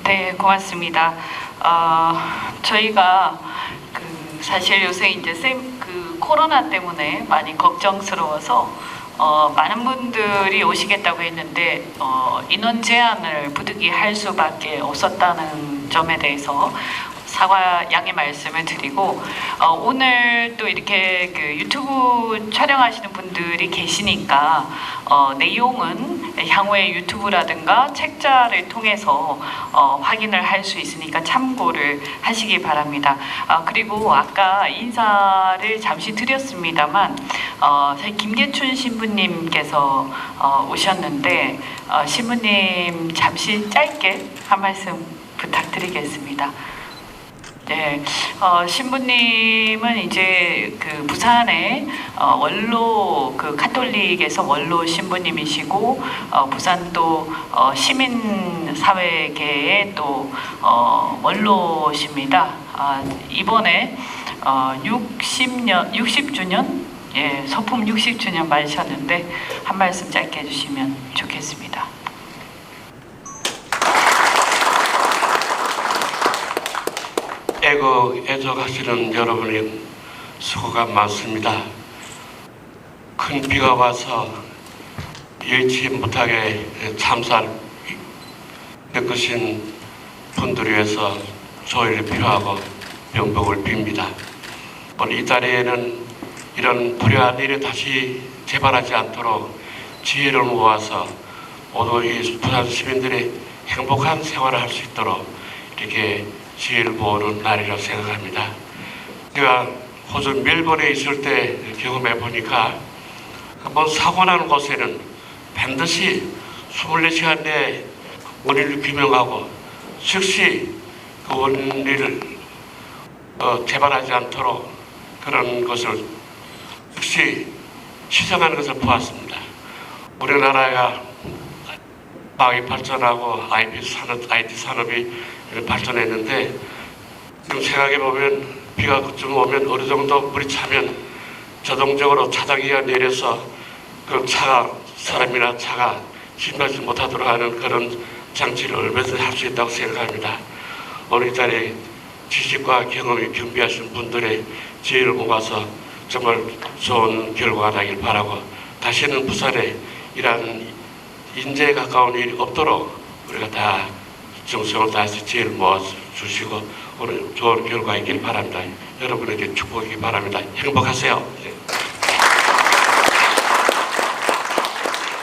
네, 고맙습니다. 저희가 사실 요새 이제 코로나 때문에 많이 걱정스러워서 많은 분들이 오시겠다고 했는데 인원 제한을 부득이 할 수밖에 없었다는 점에 대해서 사과 양해 말씀을 드리고 오늘 또 이렇게 유튜브 촬영하시는 분들이 계시니까 내용은 향후에 유튜브라든가 책자를 통해서 확인을 할 수 있으니까 참고를 하시기 바랍니다. 그리고 아까 인사를 잠시 드렸습니다만 김계춘 신부님께서 오셨는데 신부님 잠시 짧게 한 말씀 부탁드리겠습니다. 네, 신부님은 이제 부산의 원로 카톨릭에서 원로 신부님이시고 부산 또 시민사회계의 또 원로십니다. 이번에 60주년 예, 서품 60주년 맞으셨는데 한 말씀 짧게 해주시면 좋겠습니다. 애적하시는 여러분의 수고가 많습니다. 큰 비가 와서 예치 못하게 참사를 겪으신 분들을 위해서 조의를 필요하고 명복을 빕니다. 오늘 이 자리에는 이런 불행한 일이 다시 재발하지 않도록 지혜를 모아서 모두 이 부산 시민들이 행복한 생활을 할 수 있도록 이렇게 지혜를 모으는 날이라고 생각합니다. 제가 호주 멜번에 있을 때 경험해 보니까 한번 사고 나는 곳에는 반드시 24시간 내에 원인을 규명하고 즉시 그 원인을 재발하지 않도록 그런 것을 즉시 시정하는 것을 보았습니다. 우리나라가 과학이 발전하고 IT 산업이 발전했는데 지금 생각해 보면 비가 좀 오면 어느 정도 물이 차면 자동적으로 차단기가 내려서 그 사람이나 차가 진입하지 못하도록 하는 그런 장치를 얼마든지 할 수 있다고 생각합니다. 오늘 이 자리에 지식과 경험이 겸비하신 분들의 지혜를 모아서 정말 좋은 결과가 나길 바라고 다시는 부산에 이러한 인재에 가까운 일이 없도록 우리가 다 정성을 다해서 지혜를 모아주시고 오늘 좋은 결과 있길 바랍니다. 여러분에게 축복이기 바랍니다. 행복하세요.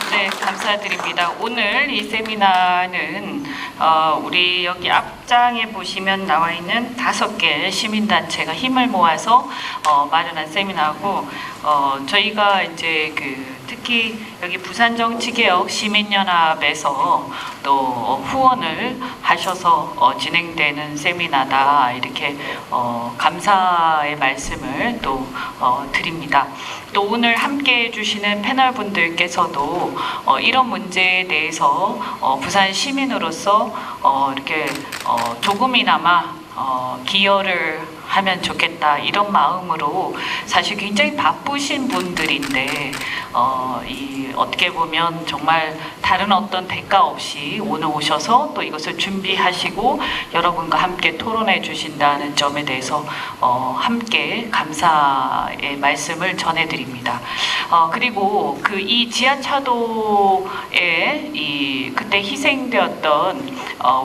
네, 감사드립니다. 오늘 이 세미나는 우리 여기 앞장에 보시면 나와 있는 5개 시민단체가 힘을 모아서 마련한 세미나고 저희가 이제 특히 여기 부산정치개혁 시민연합에서 또 후원을 하셔서 진행되는 세미나다 이렇게 감사의 말씀을 또 드립니다. 또 오늘 함께 해주시는 패널 분들께서도 이런 문제에 대해서 부산 시민으로서 이렇게 조금이나마 기여를 하면 좋겠다 이런 마음으로 사실 굉장히 바쁘신 분들인데 어떻게 보면 정말 다른 어떤 대가 없이 오늘 오셔서 또 이것을 준비하시고 여러분과 함께 토론해 주신다는 점에 대해서 함께 감사의 말씀을 전해드립니다. 그리고 이 지하차도에 그때 희생되었던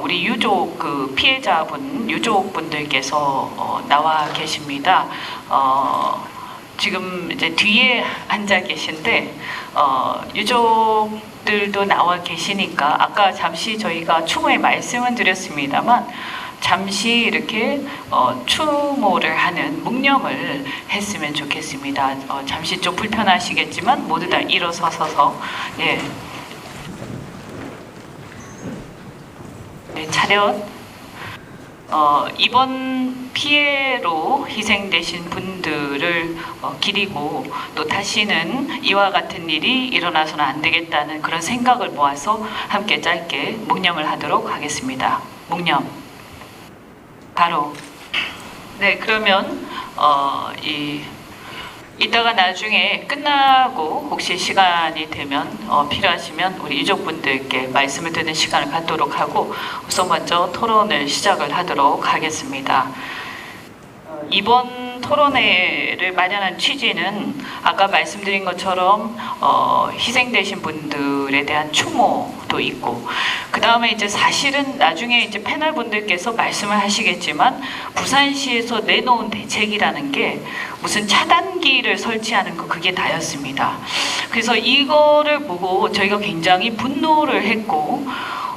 우리 유족 피해자분 유족분들께서 나와 계십니다. 지금 이제 뒤에 앉아 계신데 유족들도 나와 계시니까 아까 잠시 저희가 추모의 말씀은 드렸습니다만 잠시 이렇게 추모를 하는 묵념을 했으면 좋겠습니다. 잠시 좀 불편하시겠지만 모두 다 일어서서 예. 네, 차렷. 이번 피해로 희생되신 분들을 기리고 또 다시는 이와 같은 일이 일어나서는 안 되겠다는 그런 생각을 모아서 함께 짧게 묵념을 하도록 하겠습니다. 묵념. 바로. 네, 그러면 이따가 나중에 끝나고 혹시 시간이 되면 필요하시면 우리 유족분들께 말씀을 듣는 시간을 갖도록 하고 우선 먼저 토론을 시작을 하도록 하겠습니다. 이번 토론회를 마련한 취지는 아까 말씀드린 것처럼 희생되신 분들에 대한 추모도 있고, 그 다음에 이제 사실은 나중에 이제 패널 분들께서 말씀을 하시겠지만 부산시에서 내놓은 대책이라는 게 무슨 차단기를 설치하는 거 그게 다였습니다. 그래서 이거를 보고 저희가 굉장히 분노를 했고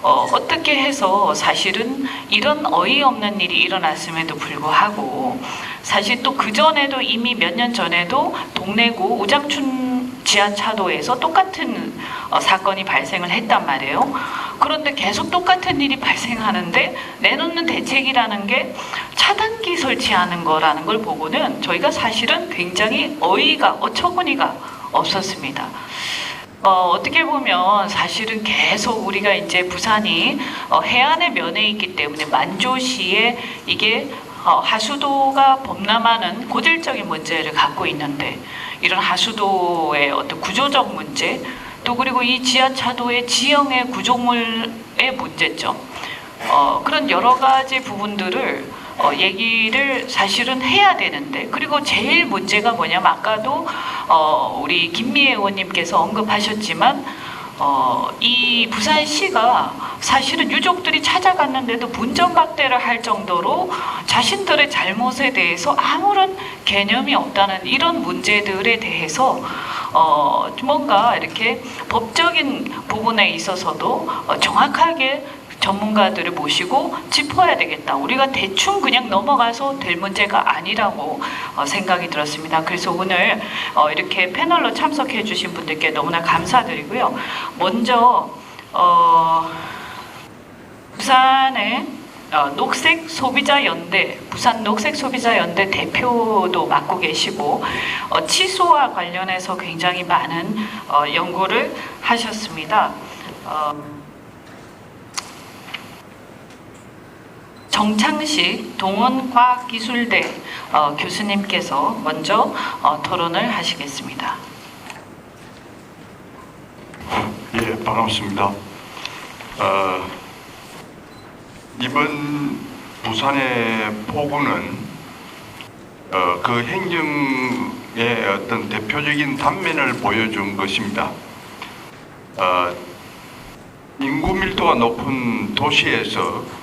어떻게 해서 사실은 이런 어이없는 일이 일어났음에도 불구하고 사실 또 그전에도 이미 몇 년 전에도 동래구 우장춘 지하차도에서 똑같은 사건이 발생을 했단 말이에요. 그런데 계속 똑같은 일이 발생하는데 내놓는 대책이라는 게 차단기 설치하는 거라는 걸 보고는 저희가 사실은 굉장히 어처구니가 없었습니다. 어떻게 보면 사실은 계속 우리가 이제 부산이 해안의 면에 있기 때문에 만조시에 이게 하수도가 범람하는 고질적인 문제를 갖고 있는데 이런 하수도의 어떤 구조적 문제 또 그리고 이 지하차도의 지형의 구조물의 문제점 그런 여러 가지 부분들을 얘기를 사실은 해야 되는데 그리고 제일 문제가 뭐냐면 아까도 우리 김미애 의원님께서 언급하셨지만 이 부산시가 사실은 유족들이 찾아갔는데도 분전박대를 할 정도로 자신들의 잘못에 대해서 아무런 개념이 없다는 이런 문제들에 대해서 뭔가 이렇게 법적인 부분에 있어서도 정확하게 전문가들을 모시고 짚어야 되겠다. 우리가 대충 그냥 넘어가서 될 문제가 아니라고 생각이 들었습니다. 그래서 오늘 이렇게 패널로 참석해 주신 분들께 너무나 감사드리고요. 먼저 부산의 녹색 소비자 연대, 부산 녹색 소비자 연대 대표도 맡고 계시고 치수와 관련해서 굉장히 많은 연구를 하셨습니다. 정창식 동원과학기술대 교수님께서 먼저 토론을 하시겠습니다. 예, 반갑습니다. 이번 부산의 폭우는 그 행정의 어떤 대표적인 단면을 보여준 것입니다. 인구 밀도가 높은 도시에서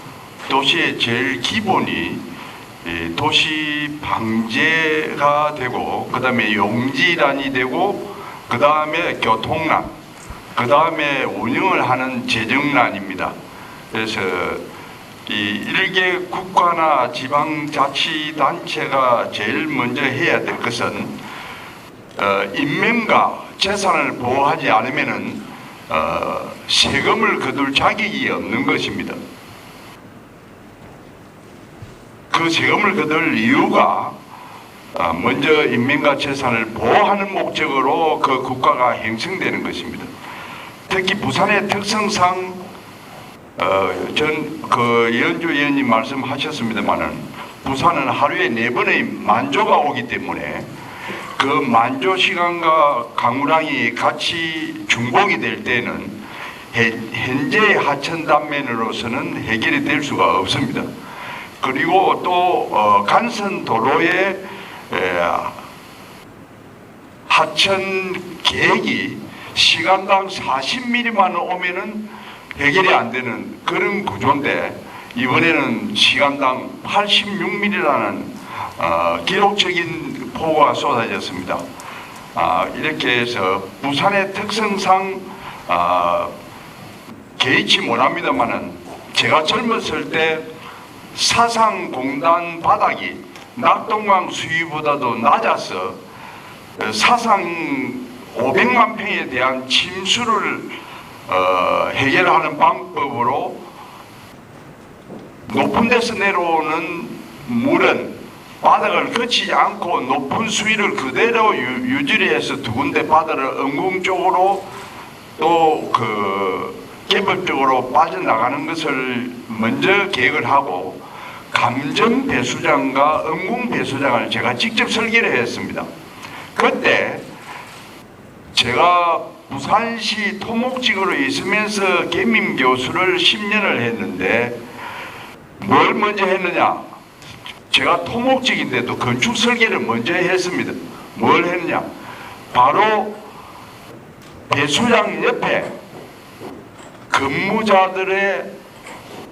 도시의 제일 기본이 도시 방제가 되고 그 다음에 용지란이 되고 그 다음에 교통란 그 다음에 운영을 하는 재정란입니다. 그래서 이 일개 국가나 지방자치단체가 제일 먼저 해야 될 것은 인명과 재산을 보호하지 않으면은 세금을 거둘 자격이 없는 것입니다. 그 세금을 거둘 이유가 먼저 인민과 재산을 보호하는 목적으로 그 국가가 형성되는 것입니다. 특히 부산의 특성상 이현주 의원님 말씀하셨습니다마는 부산은 하루에 4번의 만조가 오기 때문에 그 만조 시간과 강우량이 같이 중복이 될 때는 현재의 하천 단면으로서는 해결이 될 수가 없습니다. 그리고 또 간선 도로의 하천 계획이 시간당 40mm만 오면은 해결이 안 되는 그런 구조인데 이번에는 시간당 86mm라는 기록적인 폭우가 쏟아졌습니다. 이렇게 해서 부산의 특성상 개의치 못합니다만은 제가 젊었을 때 사상공단 바닥이 낙동강 수위보다도 낮아서 사상 500만 평에 대한 침수를 해결하는 방법으로 높은 데서 내려오는 물은 바닥을 거치지 않고 높은 수위를 그대로 유지해서 두 군데 바다를 응궁 쪽으로 또 개법적으로 빠져나가는 것을 먼저 계획을 하고 감정 배수장과 응궁 배수장을 제가 직접 설계를 했습니다. 그 그때 제가 부산시 토목직으로 있으면서 계민 교수를 10년을 했는데 뭘 먼저 했느냐? 제가 토목직인데도 건축 설계를 먼저 했습니다. 뭘 했느냐? 바로 배수장 옆에 근무자들의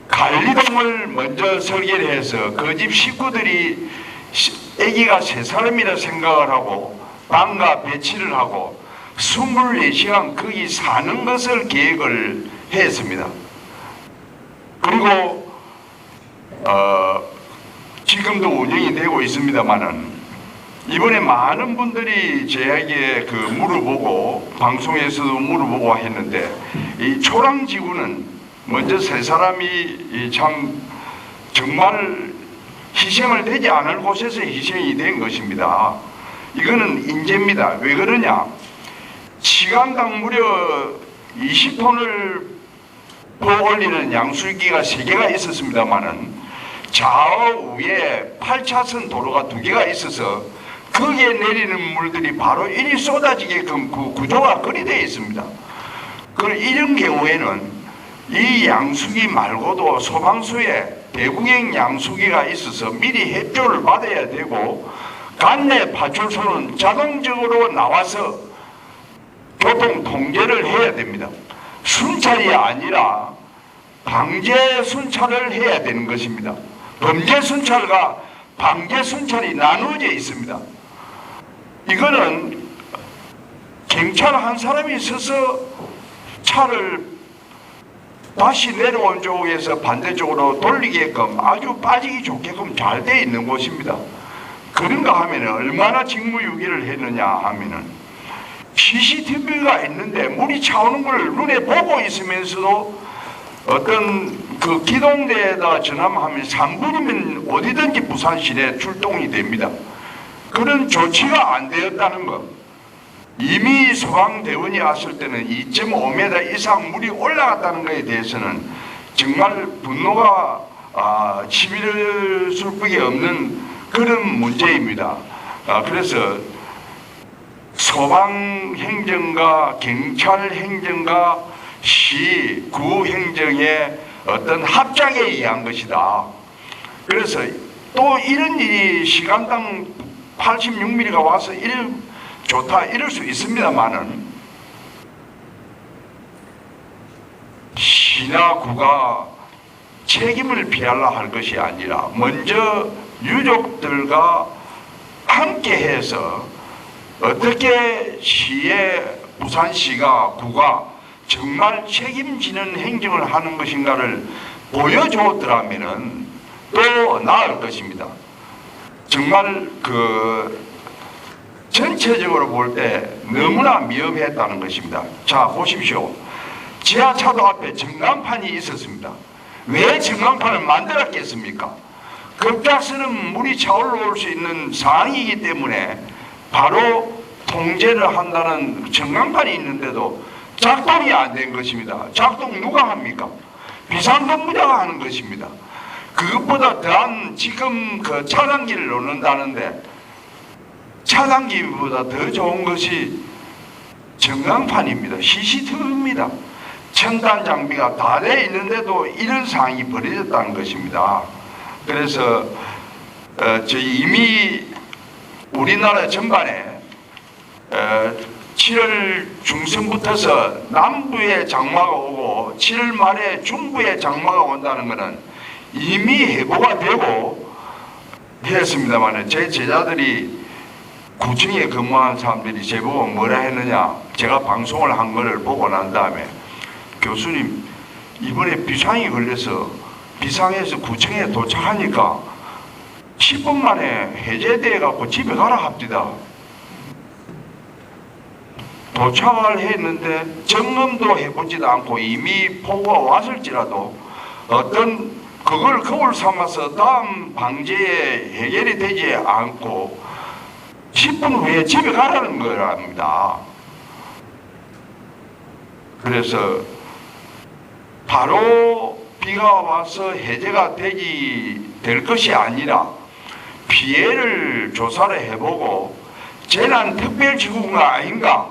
관리동을 먼저 설계를 해서 그 집 식구들이 아기가 3사람이라 생각을 하고 방과 배치를 하고 24시간 거기 사는 것을 계획을 했습니다. 그리고 지금도 운영이 되고 있습니다만은 이번에 많은 분들이 저에게 물어보고 방송에서도 물어보고 했는데 이 초랑지구는 먼저 3사람이 참 정말 희생을 되지 않을 곳에서 희생이 된 것입니다. 이거는 인재입니다. 왜 그러냐? 시간당 무려 20톤을 올리는 양수기가 3개가 있었습니다만은 좌우에 8차선 도로가 2개가 있어서 거기에 내리는 물들이 바로 이리 쏟아지게끔 그 구조가 그리 되어 있습니다. 이런 경우에는 이 양수기 말고도 소방서에 대구경 양수기가 있어서 미리 협조를 받아야 되고 관내 파출소는 자동적으로 나와서 교통 통제를 해야 됩니다. 순찰이 아니라 방제 순찰을 해야 되는 것입니다. 범죄 순찰과 방제 순찰이 나누어져 있습니다. 이거는 경찰 한 사람이 서서 차를 다시 내려온 쪽에서 반대쪽으로 돌리게끔 아주 빠지기 좋게끔 잘 되어 있는 곳입니다. 그런가 하면 얼마나 직무유기를 했느냐 하면은 CCTV가 있는데 물이 차오는 걸 눈에 보고 있으면서도 어떤 그 기동대에다 전화하면 3분이면 어디든지 부산 시내 출동이 됩니다. 그런 조치가 안 되었다는 것. 이미 소방대원이 왔을 때는 2.5m 이상 물이 올라갔다는 것에 대해서는 정말 분노가 치밀을 수밖에 없는 그런 문제입니다. 그래서 소방행정과 경찰행정과 시, 구 행정의 어떤 합작에 의한 것이다. 그래서 또 이런 일이 시간당 86mm가 와서 좋다 이럴 수 있습니다만은 시나 구가 책임을 피하려 할 것이 아니라 먼저 유족들과 함께해서 어떻게 부산시가 구가 정말 책임지는 행정을 하는 것인가를 보여주었더라면 또 나을 것입니다. 정말 전체적으로 볼 때 너무나 미흡했다는 것입니다. 자, 보십시오. 지하차도 앞에 전광판이 있었습니다. 왜 전광판을 만들었겠습니까? 급작스러운 물이 차올라올 수 있는 상황이기 때문에 바로 통제를 한다는 전광판이 있는데도 작동이 안 된 것입니다. 작동 누가 합니까? 비상근무자가 하는 것입니다. 그것보다 더한 지금 차단기를 놓는다는데 차단기보다 더 좋은 것이 전광판입니다. CCTV입니다. 첨단 장비가 다 되어 있는데도 이런 상황이 벌어졌다는 것입니다. 그래서 이미 우리나라 전반에 7월 중순부터서 남부에 장마가 오고 7월 말에 중부에 장마가 온다는 것은 이미 해고가 되고 했습니다만 제 제자들이 구청에 근무한 사람들이 제보고 뭐라 했느냐, 제가 방송을 한 거를 보고 난 다음에 교수님 이번에 비상이 걸려서 비상에서 구청에 도착하니까 10분 만에 해제돼 갖고 집에 가라 합디다. 도착을 했는데 점검도 해보지도 않고 이미 폭우가 왔을지라도 어떤 그걸 거울 삼아서 다음 방제에 해결이 되지 않고 10분 후에 집에 가라는 거랍니다. 그래서 바로 비가 와서 해제가 될 것이 아니라 피해를 조사를 해보고 재난특별지구가 아닌가?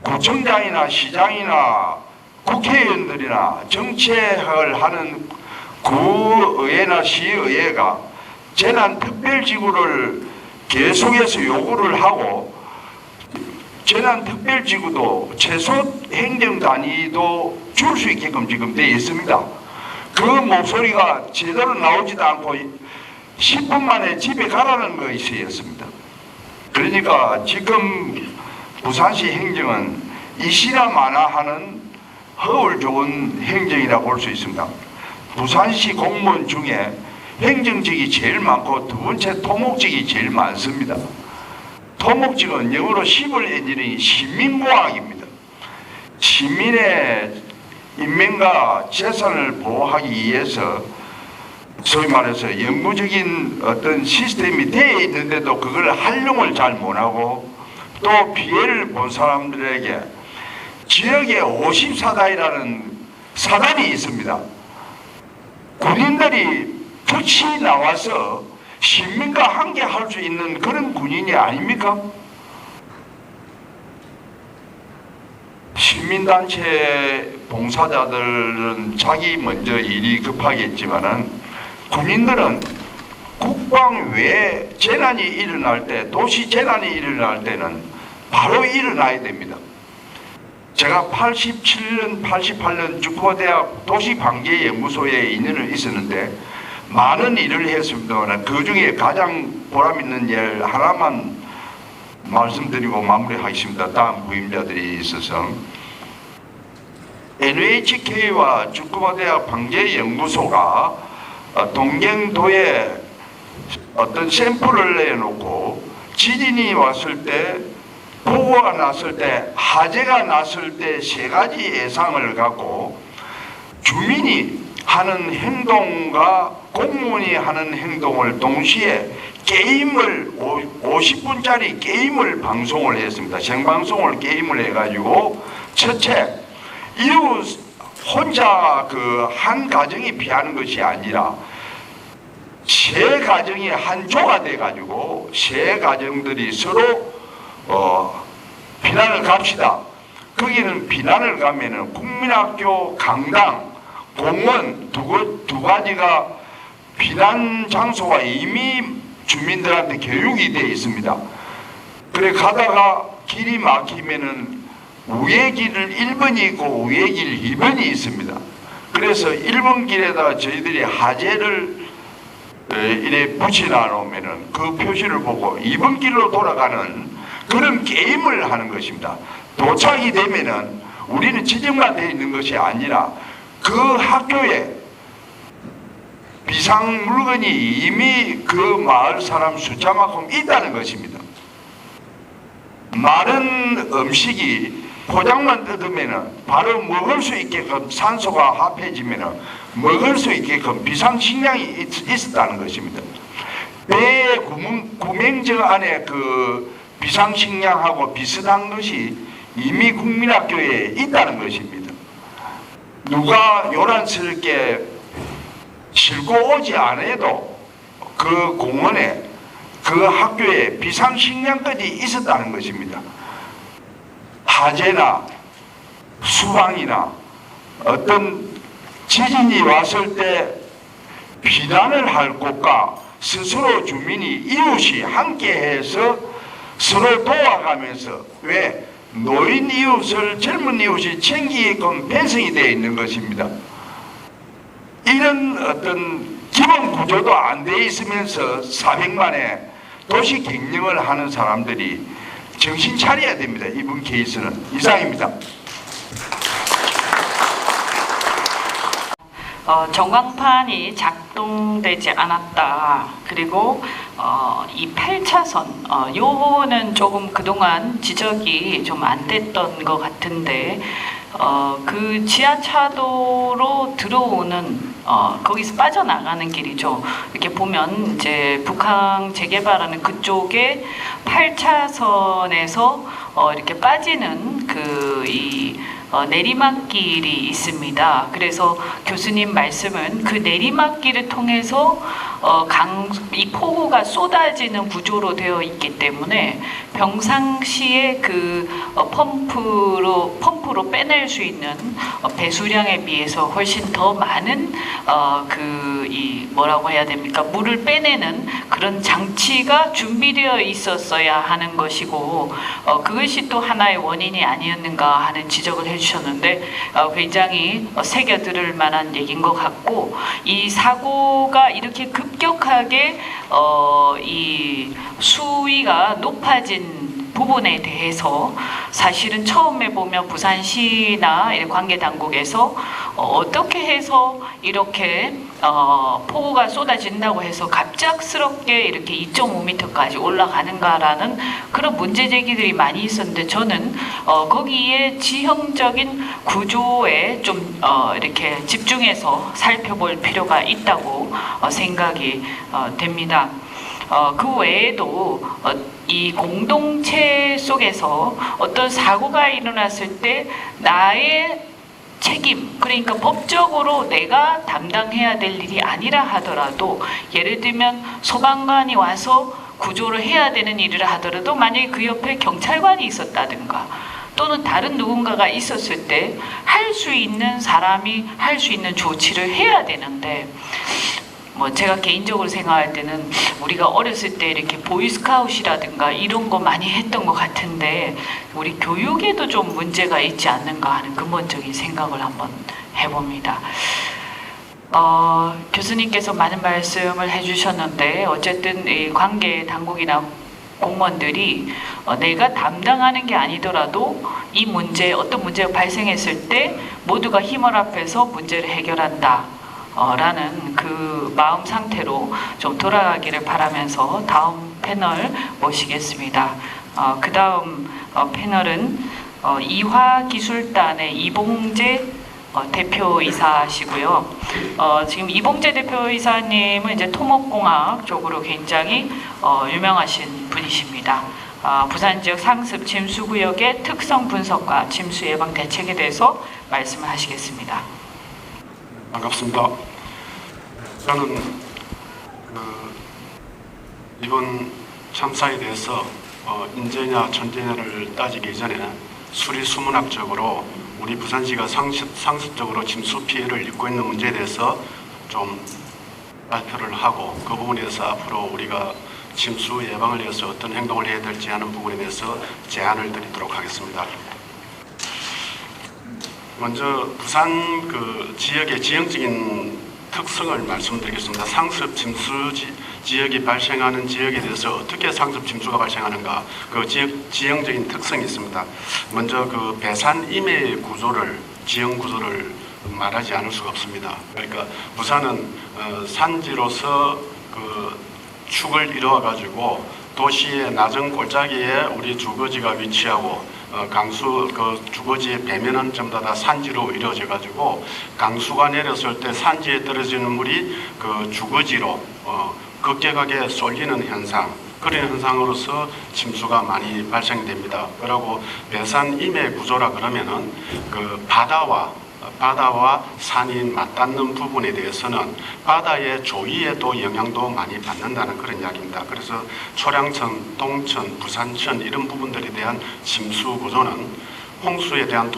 구청장이나 시장이나 국회의원들이나 정책을 하는 구의회나 시의회가 재난특별지구를 계속해서 요구를 하고 재난특별지구도 최소 행정단위도 줄 수 있게끔 지금 되어 있습니다. 그 목소리가 제대로 나오지도 않고 10분 만에 집에 가라는 것이었습니다. 그러니까 지금 부산시 행정은 이시나 마나 하는 허울 좋은 행정이라고 볼 수 있습니다. 부산시 공무원 중에 행정직이 제일 많고 두 번째 토목직이 제일 많습니다. 토목직은 영어로 시블 엔지니어링 시민공학입니다. 시민의 인명과 재산을 보호하기 위해서 소위 말해서 영구적인 어떤 시스템이 되어 있는데도 그걸 활용을 잘 못하고 또 피해를 본 사람들에게 지역에 50사단이라는 사단이 있습니다. 군인들이 특히 나와서 시민과 함께 할 수 있는 그런 군인이 아닙니까? 시민단체 봉사자들은 자기 먼저 일이 급하겠지만은 군인들은 국방 외에 재난이 일어날 때, 도시 재난이 일어날 때는 바로 일어나야 됩니다. 제가 87년, 88년 주코대학 도시방재연구소에 2년을 있었는데 많은 일을 했습니다만 그 중에 가장 보람 있는 일 하나만 말씀드리고 마무리하겠습니다. 다음 부임자들이 있어서 NHK와 주코대학 방재연구소가 동경도에 어떤 샘플을 내놓고 지진이 왔을 때 보고가 났을 때 화재가 났을 때 세 가지 예상을 갖고 주민이 하는 행동과 공무원이 하는 행동을 동시에 게임을 50분짜리 게임을 방송을 했습니다. 생방송을 게임을 해가지고 첫째 이웃 혼자 그 한 가정이 피하는 것이 아니라 세 가정이 한 조가 돼가지고 세 가정들이 서로 피난을 갑시다. 거기는 피난을 가면은 국민학교, 강당, 공원 두 가지가 피난 장소가 이미 주민들한테 교육이 되어 있습니다. 그래 가다가 길이 막히면은 우회 길을 1번이 있고 우회 길 2번이 있습니다. 그래서 1번 길에다가 저희들이 하재를 이래 붙여놔 놓으면은 그 표시를 보고 2번 길로 돌아가는 그런 게임을 하는 것입니다. 도착이 되면은 우리는 지정만 되어 있는 것이 아니라 그 학교에 비상 물건이 이미 그 마을 사람 숫자만큼 있다는 것입니다. 마른 음식이 포장만 뜯으면은 바로 먹을 수 있게끔 산소가 합해지면은 먹을 수 있게끔 비상식량이 있었다는 것입니다. 배의 구명정 안에 그 비상식량하고 비슷한 것이 이미 국민학교에 있다는 것입니다. 누가 요란스럽게 싣고 오지 않아도 그 공원에 그 학교에 비상식량까지 있었다는 것입니다. 화재나 수방이나 어떤 지진이 왔을 때 피난을 할 곳과 스스로 주민이 이웃이 함께해서 서로 도와가면서 왜 노인 이웃을 젊은 이웃이 챙기게끔 편성이 되어 있는 것입니다. 이런 어떤 기본 구조도 안 되어 있으면서 400만의 도시 경영을 하는 사람들이 정신 차려야 됩니다. 이번 케이스는 이상입니다. 전광판이 작동되지 않았다. 그리고 이 8차선 요거는 조금 그동안 지적이 좀 안 됐던 것 같은데 그 지하차도로 들어오는 거기서 빠져나가는 길이죠. 이렇게 보면 이제 북항 재개발하는 그쪽에 8차선에서 이렇게 빠지는 이 내리막길이 있습니다. 그래서 교수님 말씀은 그 내리막길을 통해서 이 폭우가 쏟아지는 구조로 되어 있기 때문에 평상시에 펌프로 빼낼 수 있는 배수량에 비해서 훨씬 더 많은 뭐라고 해야 됩니까? 물을 빼내는 그런 장치가 준비되어 있었어야 하는 것이고 그것이 또 하나의 원인이 아니었는가 하는 지적을 해주셨는데 굉장히 새겨들을 만한 얘기인 것 같고, 이 사고가 이렇게 급격하게 이 수위가 높아진 부분에 대해서 사실은 처음에 보면 부산시나 관계 당국에서 어떻게 해서 이렇게 폭우가 쏟아진다고 해서 갑작스럽게 이렇게 2.5m까지 올라가는가라는 그런 문제 제기들이 많이 있었는데, 저는 거기에 지형적인 구조에 좀 이렇게 집중해서 살펴볼 필요가 있다고 생각이 됩니다. 그 외에도 이 공동체 속에서 어떤 사고가 일어났을 때 나의 책임, 그러니까 법적으로 내가 담당해야 될 일이 아니라 하더라도, 예를 들면 소방관이 와서 구조를 해야 되는 일을 하더라도 만약에 그 옆에 경찰관이 있었다든가 또는 다른 누군가가 있었을 때 할 수 있는 사람이 할 수 있는 조치를 해야 되는데, 제가 개인적으로 생각할 때는 우리가 어렸을 때 이렇게 보이스카웃이라든가 이런 거 많이 했던 것 같은데 우리 교육에도 좀 문제가 있지 않는가 하는 근본적인 생각을 한번 해봅니다. 교수님께서 많은 말씀을 해주셨는데 어쨌든 이 관계 당국이나 공무원들이 내가 담당하는 게 아니더라도 이 문제, 어떤 문제가 발생했을 때 모두가 힘을 합해서 문제를 해결한다 라는 그 마음 상태로 좀 돌아가기를 바라면서 다음 패널 모시겠습니다. 그 다음 패널은 이화기술단의 이봉재 대표이사시고요. 지금 이봉재 대표이사님은 이제 토목공학 쪽으로 굉장히 유명하신 분이십니다. 부산 지역 상습 침수구역의 특성 분석과 침수 예방 대책에 대해서 말씀을 하시겠습니다. 반갑습니다. 저는 이번 참사에 대해서 인재냐 천재냐를 따지기 전에 수리수문학적으로 우리 부산시가 상습적으로 침수 피해를 입고 있는 문제에 대해서 좀 발표를 하고, 그 부분에 대해서 앞으로 우리가 침수 예방을 위해서 어떤 행동을 해야 될지 하는 부분에 대해서 제안을 드리도록 하겠습니다. 먼저 부산 그 지역의 지형적인 특성을 말씀드리겠습니다. 상습 침수 지역이 발생하는 지역에 대해서 어떻게 상습 침수가 발생하는가, 그 지형적인 특성이 있습니다. 먼저 그 배산 임해 구조를, 지형 구조를 말하지 않을 수가 없습니다. 그러니까 부산은 산지로서 그 축을 이루어 가지고 도시의 낮은 골짜기에 우리 주거지가 위치하고 강수 그 주거지의 배면은 전부 다 산지로 이루어져 가지고 강수가 내렸을 때 산지에 떨어지는 물이 그 주거지로 급격하게 쏠리는 현상, 그런 현상으로서 침수가 많이 발생됩니다. 그리고 배산 임해 구조라 그러면은 그 바다와 산이 맞닿는 부분에 대해서는 바다의 조위에도 영향도 많이 받는다는 그런 이야기입니다. 그래서 초량천, 동천, 부산천 이런 부분들에 대한 침수 구조는 홍수에 대한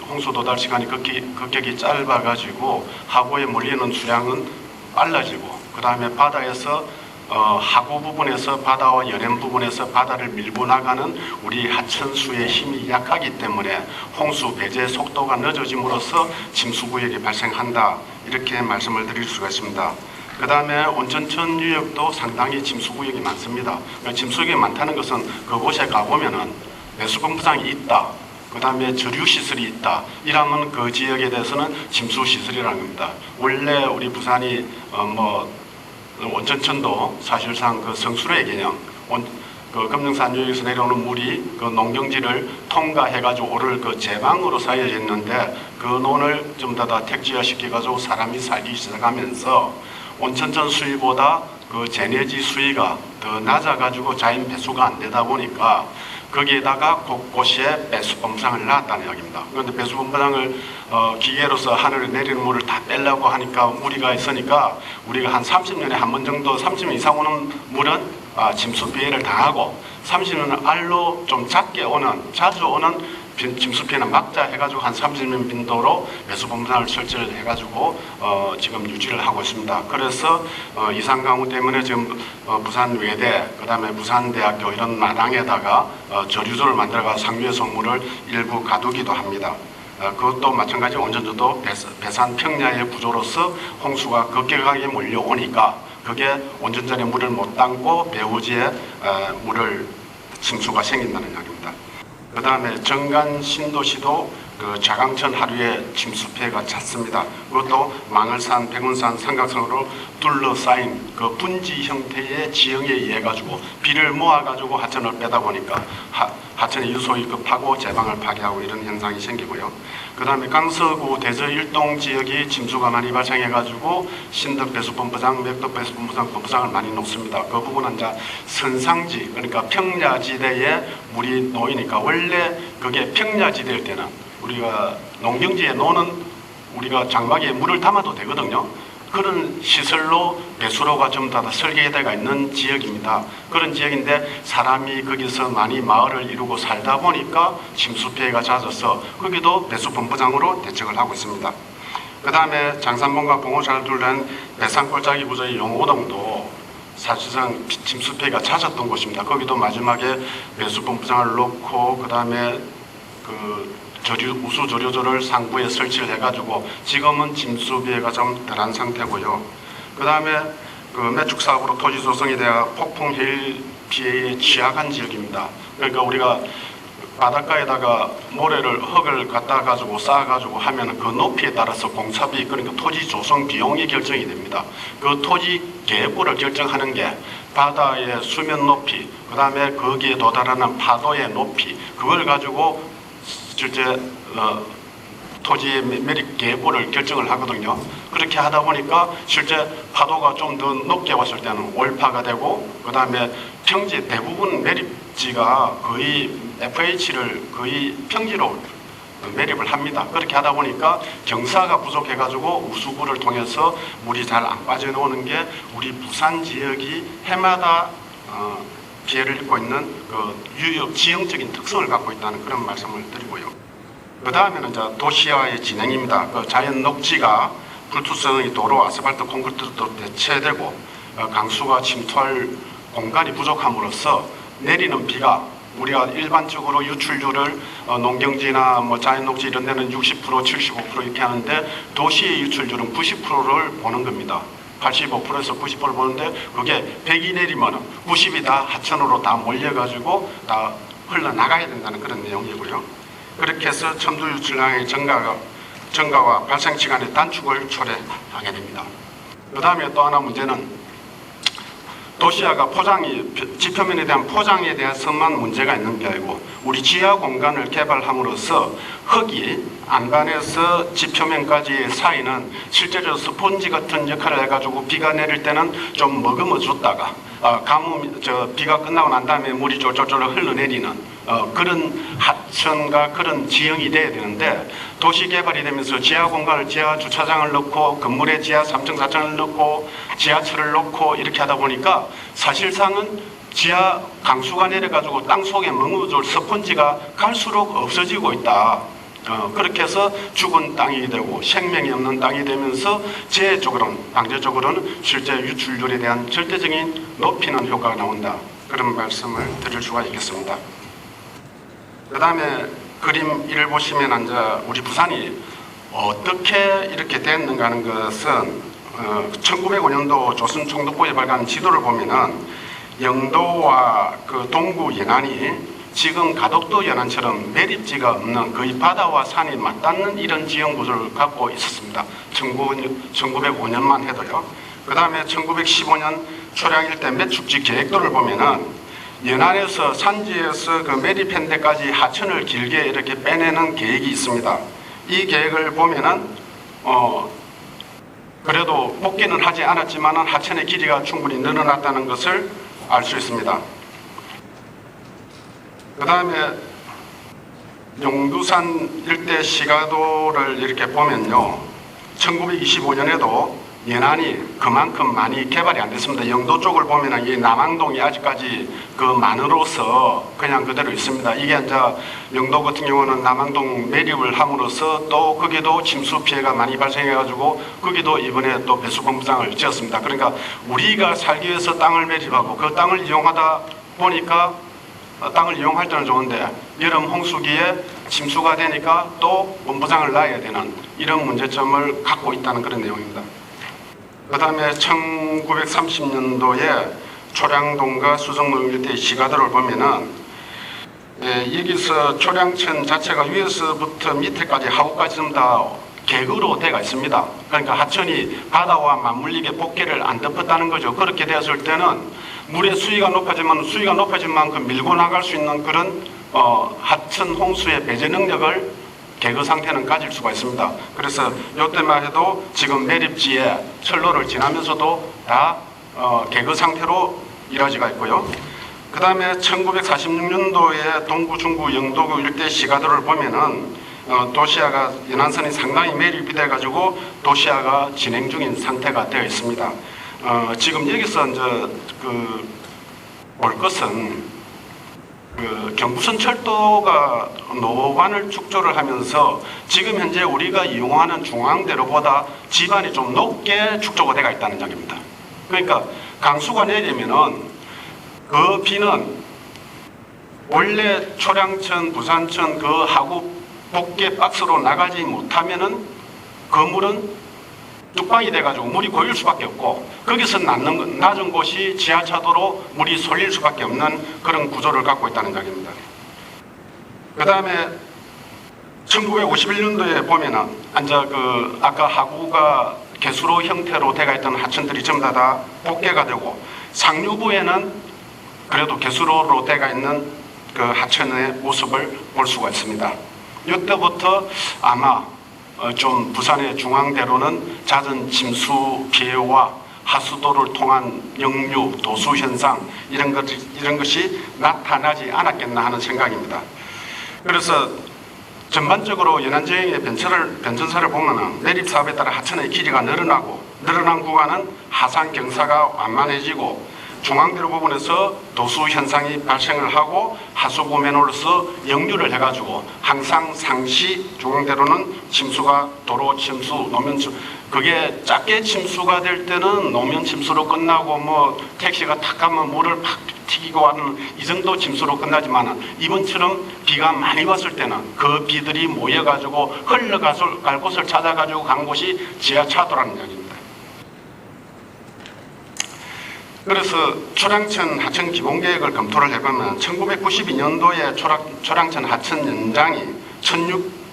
홍수 도달 시간이 급격히 짧아가지고 하구에 몰리는 수량은 빨라지고, 그 다음에 바다에서 하구 부분에서 바다와 연안 부분에서 바다를 밀고 나가는 우리 하천수의 힘이 약하기 때문에 홍수 배제 속도가 늦어짐으로써 침수구역이 발생한다, 이렇게 말씀을 드릴 수가 있습니다. 그 다음에 온천천 유역도 상당히 침수구역이 많습니다. 침수구역이 많다는 것은 그곳에 가보면은 배수공부장이 있다, 그 다음에 저류시설이 있다, 이러면 그 지역에 대해서는 침수시설이라는 겁니다. 원래 우리 부산이 온천천도 사실상 그 성수로의 개념, 그 금능산 유역에서 내려오는 물이 그 농경지를 통과해가지고 오를 그 제방으로 쌓여져 있는데, 그 논을 좀 더 택지화 시켜가지고 사람이 살기 시작하면서 온천천 수위보다 그 제네지 수위가 더 낮아가지고 자연 배수가 안 되다 보니까 거기에다가 곳곳에 배수범상을 놨다는 이야기입니다. 그런데 배수범상을 기계로서 하늘에 내리는 물을 다 빼려고 하니까 무리가 있으니까 우리가 한 30년에 한 번 정도 30년 이상 오는 물은 침수 피해를 당하고 30년 알로 좀 작게 오는 자주 오는 침수 피해는 막자 해가지고 한 30년 빈도로 배수범상을 설치를 해가지고 지금 유지를 하고 있습니다. 그래서 이산강우 때문에 지금 부산 외대, 그다음에 부산대학교 이런 마당에다가 저류소를 만들어가 상류에서 물을 일부 가두기도 합니다. 그것도 마찬가지 원전조도 배산 평야의 구조로서 홍수가 급격하게 몰려오니까 그게 원전전에 물을 못 담고 배후지에 물을 침수가 생긴다는 이야기입니다. 그 다음에 정간 신도시도 그 자강천 하류에 침수 피해가 잦습니다. 그것도 망을산, 백운산, 삼각산으로 둘러싸인 그 분지 형태의 지형에 의해 가지고 비를 모아 가지고 하천을 빼다 보니까 하천의 유소이 급하고 제방을 파괴하고 이런 현상이 생기고요. 그 다음에 강서구 대저 일동 지역이 침수가 많이 발생해 가지고 신덕 배수펌프장, 맥덕 배수펌프장, pom프장을 많이 놓습니다. 그 부분은 이제 선상지, 그러니까 평야지대에 물이 놓이니까 원래 그게 평야지대일 때는 우리가 농경지에 놓는 우리가 장막에 물을 담아도 되거든요. 그런 시설로 배수로가 전부 다 설계되어 있는 지역입니다. 그런 지역인데 사람이 거기서 많이 마을을 이루고 살다 보니까 침수 피해가 잦아서 거기도 배수펌프장으로 대책을 하고 있습니다. 그 다음에 장산봉과 봉호사를 둘러싼 배산골짜기 구조의 용호동도 사실상 침수 피해가 잦았던 곳입니다. 거기도 마지막에 배수펌프장을 놓고 그 다음에 우수 조류소를 상부에 설치를 해가지고 지금은 침수 피해가 좀 덜한 상태고요. 그 다음에 그 매축 사업으로 토지 조성에 대한 폭풍 해일 피해에 취약한 지역입니다. 그러니까 우리가 바닷가에다가 흙을 갖다 가지고 쌓아 가지고 하면 그 높이에 따라서 공사비, 그러니까 토지 조성 비용이 결정이 됩니다. 그 토지 계획부를 결정하는 게 바다의 수면 높이, 그 다음에 거기에 도달하는 파도의 높이, 그걸 가지고 실제 토지의 매립 계획부를 결정을 하거든요. 그렇게 하다 보니까 실제 파도가 좀 더 높게 왔을 때는 올파가 되고, 그 다음에 평지 대부분 매립지가 거의 FH를 거의 평지로 매립을 합니다. 그렇게 하다 보니까 경사가 부족해가지고 우수구를 통해서 물이 잘 안 빠져나오는 게 우리 부산 지역이 해마다 피해를 입고 있는 그 유역 지형적인 특성을 갖고 있다는 그런 말씀을 드리고요. 그 다음에는 이제 도시화의 진행입니다. 그 자연 녹지가 불투성의 도로, 아스팔트, 콘크리트로 대체되고 강수가 침투할 공간이 부족함으로써 내리는 비가 우리가 일반적으로 유출률을 농경지나 뭐 자연 녹지 이런 데는 60%, 75% 이렇게 하는데 도시의 유출률은 90%를 보는 겁니다. 85%에서 90%를 보는데 그게 100이 내리면 90이 다 하천으로 다 몰려가지고 다 흘러나가야 된다는 그런 내용이고요. 그렇게 해서 천도 유출량의 증가와 발생 시간의 단축을 초래하게 됩니다. 그 다음에 또 하나 문제는 도시화가 지표면에 대한 포장에 대해서만 문제가 있는 게 아니고 우리 지하 공간을 개발함으로써 흙이 안반에서 지표면까지의 사이는 실제로 스펀지 같은 역할을 해가지고 비가 내릴 때는 좀 머금어 줬다가 비가 끝나고 난 다음에 물이 쫄쫄쫄 흘러내리는 그런 하천과 그런 지형이 돼야 되는데 도시 개발이 되면서 지하 공간을 지하 주차장을 넣고 건물에 지하 3층 4층을 넣고 지하철을 넣고 이렇게 하다 보니까 사실상은 지하 강수가 내려가지고 땅 속에 머금어줄 스펀지가 갈수록 없어지고 있다. 그렇게 해서 죽은 땅이 되고 생명이 없는 땅이 되면서 재해적으로는 방제적으로는 실제 유출률에 대한 절대적인 높이는 효과가 나온다. 그런 말씀을 드릴 수가 있겠습니다. 그 다음에 그림 1을 보시면 이제 우리 부산이 어떻게 이렇게 됐는가 하는 것은 1905년도 조선 총독부에 발간한 지도를 보면은 영도와 그 동구 연안이 지금 가덕도 연안처럼 매립지가 없는 거의 바다와 산이 맞닿는 이런 지형 구조를 갖고 있었습니다. 1905년만 해도요. 그 다음에 1915년 초량일 때 매축지 계획도를 보면은 연안에서 산지에서 그 매립한 데까지 하천을 길게 이렇게 빼내는 계획이 있습니다. 이 계획을 보면은 그래도 복귀는 하지 않았지만은 하천의 길이가 충분히 늘어났다는 것을 알 수 있습니다. 그 다음에 용두산 일대 시가도를 이렇게 보면요, 1925년에도 연안이 그만큼 많이 개발이 안 됐습니다. 영도 쪽을 보면은 이 남항동이 아직까지 그 만으로서 그냥 그대로 있습니다. 이게 이제 영도 같은 경우는 남항동 매립을 함으로써 또 거기도 침수 피해가 많이 발생해가지고 거기도 이번에 또 배수공장을 지었습니다. 그러니까 우리가 살기 위해서 땅을 매립하고 그 땅을 이용하다 보니까 땅을 이용할 때는 좋은데 여름 홍수기에 침수가 되니까 또 본부장을 놔야 되는 이런 문제점을 갖고 있다는 그런 내용입니다. 그 다음에 1930년도에 초량동과 수성동 일대의 시가도를 보면은 여기서 초량천 자체가 위에서부터 밑에까지 하구까지 전부 다 객으로 되어 있습니다. 그러니까 하천이 바다와 맞물리게 복개를 안 덮었다는 거죠. 그렇게 되었을 때는 물의 수위가 높아지면 수위가 높아진 만큼 밀고 나갈 수 있는 그런 하천 홍수의 배제 능력을 개그 상태는 가질 수가 있습니다. 그래서 이때만 해도 지금 매립지에 철로를 지나면서도 다 개그 상태로 이루어지고 있고요. 그 다음에 1946년도에 동구, 중구, 영도구 일대 시가도를 보면은 도시화가 연안선이 상당히 매립이 돼가지고 도시화가 진행 중인 상태가 되어 있습니다. 지금 여기서 이제 볼 것은 경부선 철도가 노반을 축조를 하면서 지금 현재 우리가 이용하는 중앙대로보다 지반이 좀 높게 축조가 되어 있다는 점입니다. 그러니까 강수가 내리면은 그 비는 원래 초량천, 부산천 그 하구 복개 박스로 나가지 못하면은 그 물은 뚝방이 돼가지고 물이 고일 수밖에 없고 거기서 낮은 곳이 지하차도로 물이 쏠릴 수밖에 없는 그런 구조를 갖고 있다는 점입니다. 그 다음에 1951년도에 보면은 아까 하구가 개수로 형태로 되어 있던 하천들이 전부 다 복개가 되고 상류부에는 그래도 개수로로 되어 있는 그 하천의 모습을 볼 수가 있습니다. 이때부터 아마 좀 부산의 중앙대로는 잦은 침수 피해와 하수도를 통한 역류, 도수 현상 이런 것이 나타나지 않았겠나 하는 생각입니다. 그래서 전반적으로 연안지형의 변천사를 보면은 매립 사업에 따라 하천의 길이가 늘어난 구간은 하산 경사가 완만해지고 중앙대로 부분에서 도수 현상이 발생을 하고 하수구 맨홀로서 역류를 해가지고 항상 상시 중앙대로는 침수가 도로 침수, 노면 침수 그게 작게 침수가 될 때는 노면 침수로 끝나고 뭐 택시가 탁 가면 물을 팍 튀기고 하는 이 정도 침수로 끝나지만 이번처럼 비가 많이 왔을 때는 그 비들이 모여가지고 흘러갈 곳을 찾아가지고 간 곳이 지하차도라는 이야기입니다. 그래서 초량천 하천 기본계획을 검토를 해보면 1992년도에 초량천 하천 연장이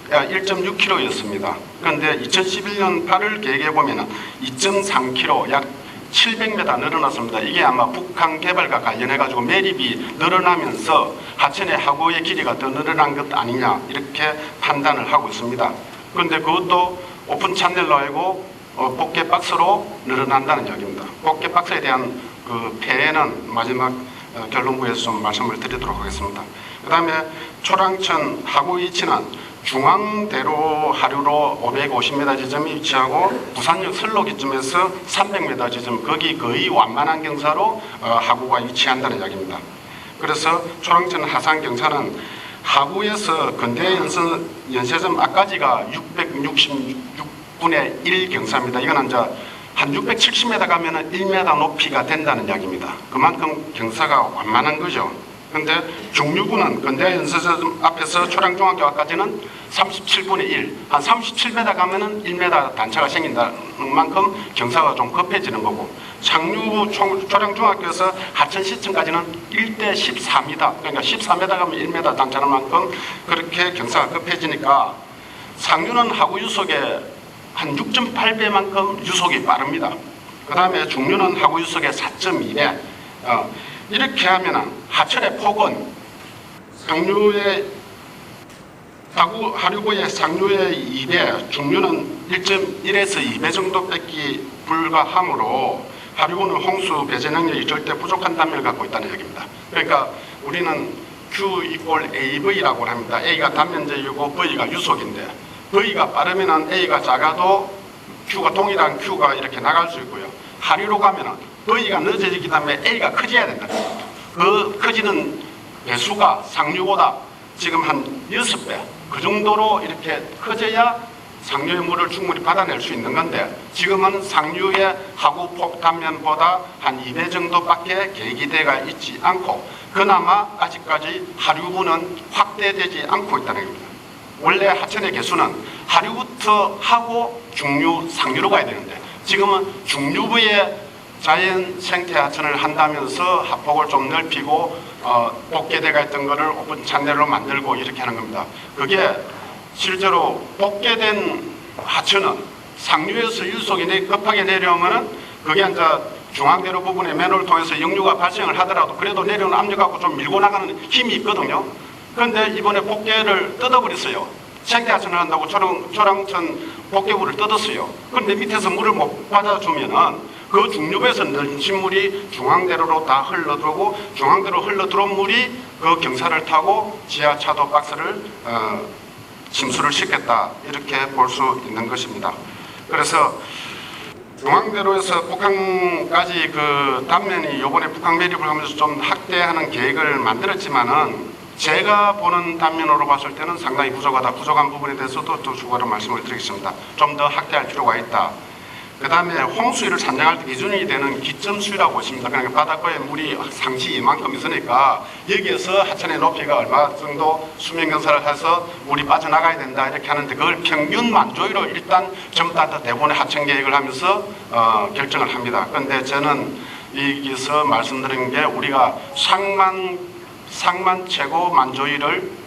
1.6km였습니다. 그런데 2011년 8월 계획에 보면 2.3km 약 700m 늘어났습니다. 이게 아마 북한 개발과 관련해가지고 매립이 늘어나면서 하천의 하구의 길이가 더 늘어난 것 아니냐 이렇게 판단을 하고 있습니다. 그런데 그것도 오픈 채널로 알고 복개 박스로 늘어난다는 이야기입니다. 복개 박스에 대한 그 폐해는 마지막 결론부에서 좀 말씀을 드리도록 하겠습니다. 그 다음에 초량천 하구 위치는 중앙대로 하류로 550m 지점이 위치하고 부산역 선로 기점에서 300m 지점 거기 거의 완만한 경사로 하구가 위치한다는 이야기입니다. 그래서 초량천 하산 경사는 하구에서 근대 연세점 앞까지가 666분의 1 경사입니다. 이거는 이제 한 670m 가면은 1m 높이가 된다는 이야기입니다. 그만큼 경사가 완만한 거죠. 그런데 중류구는 근대 연세점 앞에서 초량중학교 앞까지는 37분의 1, 한 37m 가면은 1m 단차가 생긴다는 만큼 경사가 좀 급해지는 거고 상류부 초량중학교에서 하천시청까지는 1대 14m, 그러니까 14m 가면 1m 단차는 만큼 그렇게 경사가 급해지니까 상류는 하구 유속에 한 6.8배만큼 유속이 빠릅니다. 그 다음에 중류는 하구 유속의 4.2배. 이렇게 하면 하천의 폭은 하류구의 상류의 2배, 중류는 1.1에서 2배 정도밖에 불과하므로 하류구는 홍수 배제 능력이 절대 부족한 단면을 갖고 있다는 얘기입니다. 그러니까 우리는 Q 이꼴 AV라고 합니다. A가 단면적이고 V가 유속인데 V가 빠르면은 A가 작아도 Q가 동일한 Q가 이렇게 나갈 수 있고요. 하류로 가면은 V가 늦어지기 때문에 A가 커져야 된다. 그 커지는 배수가 상류보다 지금 한 6배 그 정도로 이렇게 커져야 상류의 물을 충분히 받아낼 수 있는 건데 지금은 상류의 하구폭 단면보다 한 2배 정도밖에 계기대가 있지 않고 그나마 아직까지 하류부는 확대되지 않고 있다는 겁니다. 원래 하천의 개수는 하류부터 하고 중류, 상류로 가야 되는데 지금은 중류부의 자연 생태 하천을 한다면서 하폭을 좀 넓히고 복개대가 있던 거를 오픈 찬내로 만들고 이렇게 하는 겁니다. 그게 실제로 복개된 하천은 상류에서 유속이 급하게 내려오면은 그게 이제 중앙대로 부분에 맨홀을 통해서 역류가 발생을 하더라도 그래도 내려오는 압력하고 좀 밀고 나가는 힘이 있거든요. 그런데 이번에 복개를 뜯어버렸어요. 생태하천을 한다고 초량천 복개구를 뜯었어요. 그런데 밑에서 물을 못 받아주면은 그 중류부에서 넘친 물이 중앙대로로 다 흘러들어오고 중앙대로 흘러들어온 물이 그 경사를 타고 지하차도 박스를 침수를 시켰다 이렇게 볼 수 있는 것입니다. 그래서 중앙대로에서 북한까지 그 단면이 이번에 북한 매립을 하면서 좀 확대하는 계획을 만들었지만은 제가 보는 단면으로 봤을 때는 상당히 부족하다. 부족한 부분에 대해서도 또 추가로 말씀을 드리겠습니다. 좀 더 확대할 필요가 있다. 그 다음에 홍수위를 산정할 때 기준이 되는 기점수위라고 보십니다. 그러니까 바닷가에 물이 상시 이만큼 있으니까 여기에서 하천의 높이가 얼마 정도 수면 경사를 해서 물이 빠져나가야 된다 이렇게 하는데 그걸 평균 만조위로 일단 전부 다 대본의 하천 계획을 하면서 결정을 합니다. 그런데 저는 여기서 말씀드린 게 우리가 상만 최고 만조위를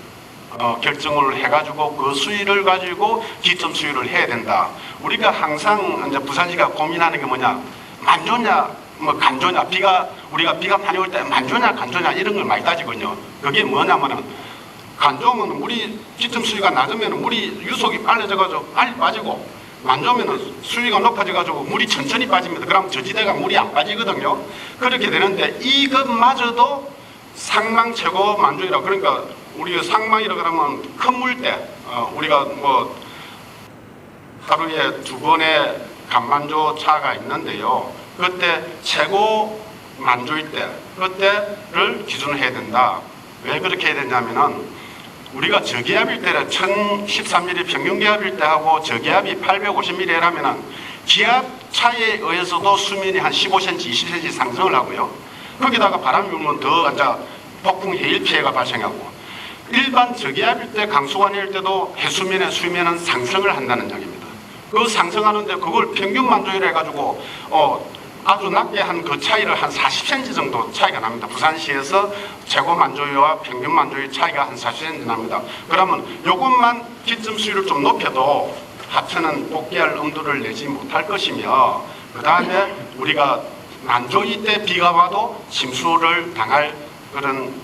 결정을 해가지고 그 수위를 가지고 기점 수위를 해야 된다. 우리가 항상 이제 부산시가 고민하는 게 뭐냐, 만조냐, 뭐 간조냐, 우리가 비가 많이 올 때 만조냐, 간조냐 이런 걸 많이 따지거든요. 그게 뭐냐면은 간조면 물이 기점 수위가 낮으면 물이 유속이 빨라져가지고 빨리 빠지고 만조면은 수위가 높아져가지고 물이 천천히 빠집니다. 그럼 저지대가 물이 안 빠지거든요. 그렇게 되는데 이것마저도 상망 최고 만조이라 그러니까 우리가 상망이라 그러면 큰 물 때 우리가 뭐 하루에 2번의 간만조 차가 있는데요. 그때 최고 만조일 때 그때를 기준을 해야 된다. 왜 그렇게 해야 되냐면은 우리가 저기압일 때는 1013mm 평균기압일 때하고 저기압이 850mm라면은 기압 차에 의해서도 수면이 한 15cm, 20cm 상승을 하고요. 거기다가 바람이 불면 더 앉아 폭풍 해일 피해가 발생하고 일반 저기압일 때 강수관일 때도 해수면의 수면은 상승을 한다는 얘기입니다. 그 상승하는데 그걸 평균 만조율 해가지고 아주 낮게 한 그 차이를 한 40cm 정도 차이가 납니다. 부산시에서 최고 만조율과 평균 만조율 차이가 한 40cm 납니다. 그러면 이것만 기점 수위를 좀 높여도 하천은 복귀할 엄두를 내지 못할 것이며 그 다음에 우리가 만조위 때 비가 와도 침수를 당할 그런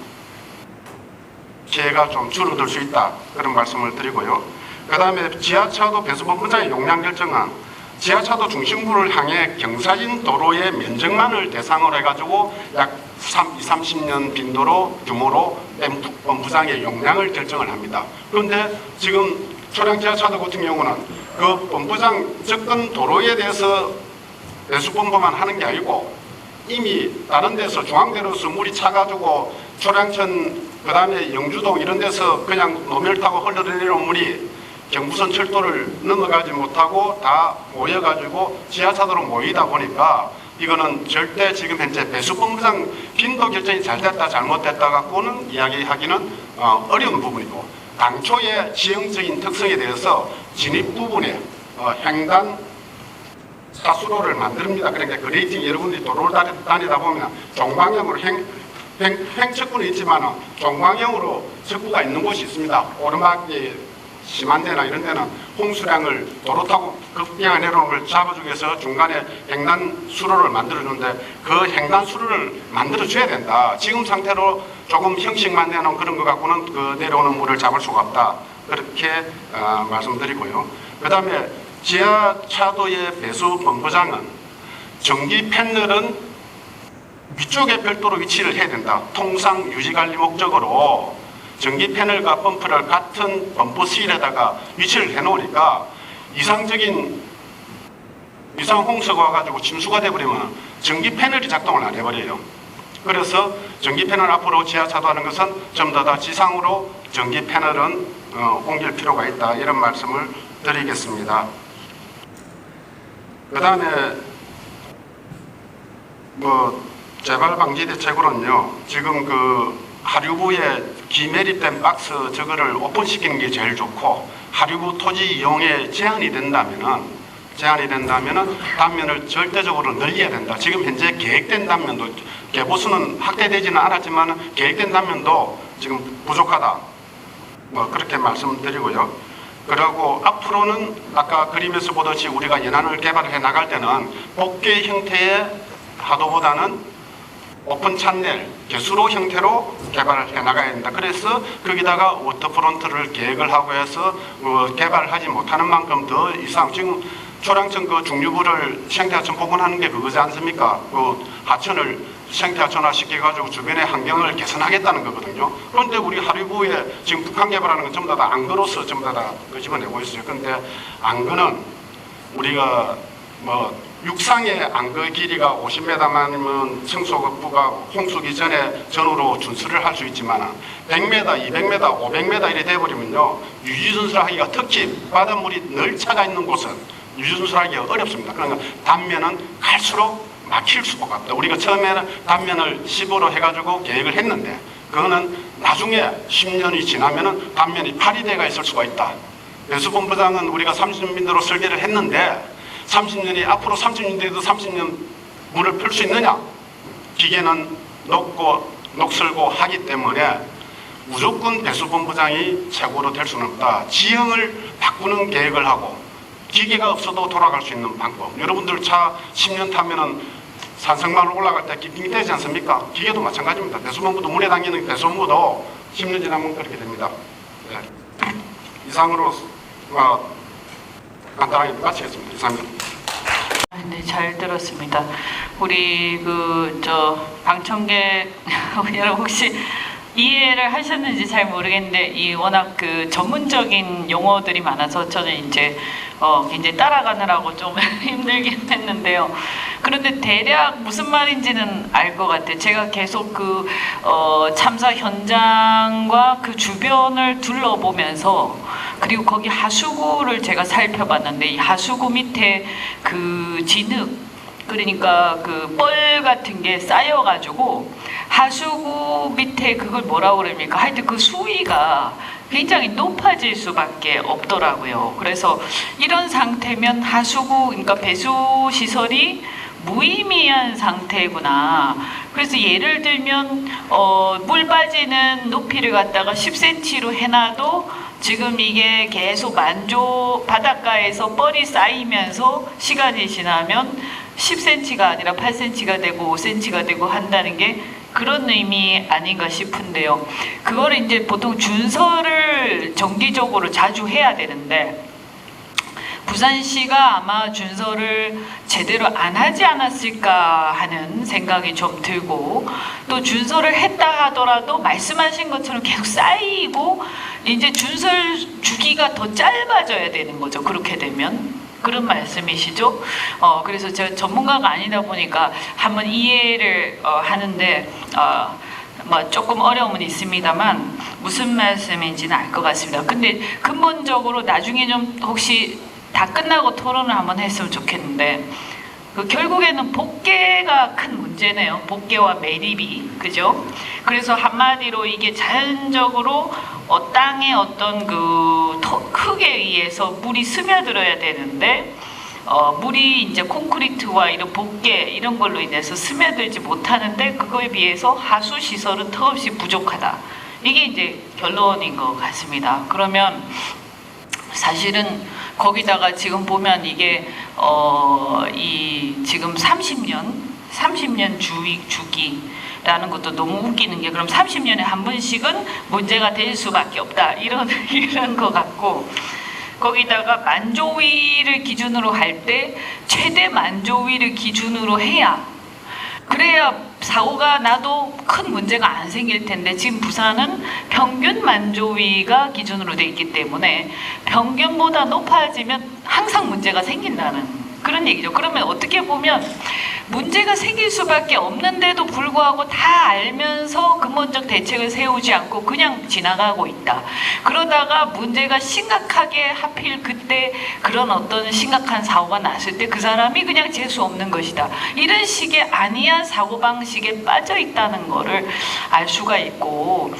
기회가 좀 줄어들 수 있다. 그런 말씀을 드리고요. 그 다음에 지하차도 배수본부장의 용량 결정안 지하차도 중심부를 향해 경사진 도로의 면적만을 대상으로 해가지고 약 30년 빈도로 규모로 본부장의 용량을 결정을 합니다. 그런데 지금 초량 지하차도 같은 경우는 그 본부장 접근 도로에 대해서 배수본부만 하는 게 아니고 이미 다른 데서 중앙대로서 물이 차가지고 초량천 그 다음에 영주동 이런 데서 그냥 노면을 타고 흘러내려온 물이 경부선 철도를 넘어가지 못하고 다 모여가지고 지하차도로 모이다 보니까 이거는 절대 지금 현재 배수본부장 빈도 결정이 잘 됐다 잘못됐다 갖고는 이야기하기는 어려운 부분이고 당초의 지형적인 특성에 대해서 진입 부분에 횡단 사수로를 만듭니다. 그러니까 그레이팅 여러분들이 도로를 다니다 보면 종방향으로 횡측구는 있지만 종방향으로 척구가 있는 곳이 있습니다. 오르막이 심한 데나 이런 데는 홍수량을 도로 타고 급경에 내려오는 걸 잡아주기 위해서 중간에 횡단 수로를 만들어주는데 그 횡단 수로를 만들어줘야 된다. 지금 상태로 조금 형식만 내놓은 그런 것 갖고는 그 내려오는 물을 잡을 수가 없다. 그렇게 말씀드리고요. 그 다음에 지하차도의 배수본부장은 전기 패널은 위쪽에 별도로 위치를 해야 된다. 통상 유지관리 목적으로 전기 패널과 펌프를 같은 펌프실에다가 위치를 해놓으니까 이상 홍수가 와가지고 침수가 돼버리면 전기 패널이 작동을 안 해버려요. 그래서 전기 패널 앞으로 지하차도 하는 것은 전부 다 지상으로 전기 패널은 옮길 필요가 있다. 이런 말씀을 드리겠습니다. 그 다음에 재발 방지 대책으로는요, 지금 하류부에 기매립된 박스 저거를 오픈시키는 게 제일 좋고, 하류부 토지 이용에 제한이 된다면은 단면을 절대적으로 늘려야 된다. 지금 현재 계획된 단면도 개보수는 확대되지는 않았지만 계획된 단면도 지금 부족하다. 그렇게 말씀드리고요. 그리고 앞으로는 아까 그림에서 보듯이 우리가 연안을 개발해 나갈 때는 복개 형태의 하도보다는 오픈 찬넬, 개수로 형태로 개발을 해 나가야 된다. 그래서 거기다가 워터프론트를 계획을 하고 해서 개발하지 못하는 만큼 더 이상 지금 초량층 중류부를 생태하천 복원하는 게 그거지 않습니까? 하천을 생태하천화 시켜가지고 주변의 환경을 개선하겠다는 거거든요. 그런데 우리 하류부에 지금 북한 개발하는 건 전부 다 안거로서 전부 다 끄집어내고 있어요. 그런데 안거는 우리가 육상의 안거 길이가 50m만이면 청소부가 홍수기 전에 전후로 준수를 할 수 있지만 100m, 200m, 500m 이래 돼버리면요, 유지준수를 하기가, 특히 바닷물이 늘 차가 있는 곳은 유지준수하기가 어렵습니다. 그러니까 단면은 갈수록 막힐 수가 없다. 우리가 처음에는 단면을 10으로 해가지고 계획을 했는데 그거는 나중에 10년이 지나면은 단면이 8이 돼가 있을 수가 있다. 배수본부장은 우리가 30년대로 설계를 했는데 30년이 앞으로 30년 돼도 30년 물을 풀 수 있느냐? 기계는 녹슬고 하기 때문에 무조건 배수본부장이 최고로 될 수는 없다. 지형을 바꾸는 계획을 하고 기계가 없어도 돌아갈 수 있는 방법. 여러분들 차 10년 타면은 산성마을 올라갈 때 낑낑대지 않습니까? 기계도 마찬가지입니다. 배수본부도 물에 담기는 배수본부도 10년 지나면 그렇게 됩니다. 네. 이상으로 간단하게 마치겠습니다. 이상입니다. 네, 잘 들었습니다. 우리 방청객 여러분 혹시 이해를 하셨는지 잘 모르겠는데 이 워낙 전문적인 용어들이 많아서 저는 이제 굉장히 따라가느라고 좀 힘들긴 했는데요. 그런데 대략 무슨 말인지는 알 것 같아요. 제가 계속 참사 현장과 그 주변을 둘러보면서 그리고 거기 하수구를 제가 살펴봤는데 이 하수구 밑에 진흙, 그러니까 뻘 같은 게 쌓여가지고 하수구 밑에 그걸 뭐라고 그럽니까? 하여튼 수위가 굉장히 높아질 수밖에 없더라고요. 그래서 이런 상태면 그러니까 배수시설이 무의미한 상태구나. 그래서 예를 들면 물 빠지는 높이를 갖다가 10cm로 해놔도 지금 이게 계속 바닷가에서 뻘이 쌓이면서 시간이 지나면 10cm가 아니라 8cm가 되고 5cm가 되고 한다는 게 그런 의미 아닌가 싶은데요. 그거를 이제 보통 준설을 정기적으로 자주 해야 되는데 부산시가 아마 준설을 제대로 안 하지 않았을까 하는 생각이 좀 들고, 또 준설을 했다 하더라도 말씀하신 것처럼 계속 쌓이고 이제 준설 주기가 더 짧아져야 되는 거죠. 그렇게 되면. 그런 말씀이시죠? 그래서 제가 전문가가 아니다 보니까 한번 이해를 하는데 조금 어려움은 있습니다만 무슨 말씀인지는 알 것 같습니다. 근데 근본적으로 나중에 좀 혹시 다 끝나고 토론을 한번 했으면 좋겠는데 결국에는 복개가 큰 문제네요. 복개와 매립이, 그죠? 그래서 한마디로 이게 자연적으로 땅의 어떤 흙에 의해서 물이 스며들어야 되는데 물이 이제 콘크리트와 이런 복개 이런 걸로 인해서 스며들지 못하는데 그거에 비해서 하수 시설은 턱없이 부족하다. 이게 이제 결론인 것 같습니다. 그러면 사실은 거기다가 지금 보면 이게 지금 30년 주기라는 것도 너무 웃기는 게, 그럼 30년에 한 번씩은 문제가 될 수밖에 없다 이런 것 같고, 거기다가 만조위를 기준으로 할 때 최대 만조위를 기준으로 해야, 그래야 사고가 나도 큰 문제가 안 생길 텐데 지금 부산은 평균 만조위가 기준으로 돼 있기 때문에 평균보다 높아지면 항상 문제가 생긴다는 그런 얘기죠. 그러면 어떻게 보면 문제가 생길 수밖에 없는데도 불구하고 다 알면서 근본적 대책을 세우지 않고 그냥 지나가고 있다. 그러다가 문제가 심각하게 하필 그때 그런 어떤 심각한 사고가 났을 때 그 사람이 그냥 재수 없는 것이다. 이런 식의 아니한 사고방식에 빠져 있다는 거를 알 수가 있고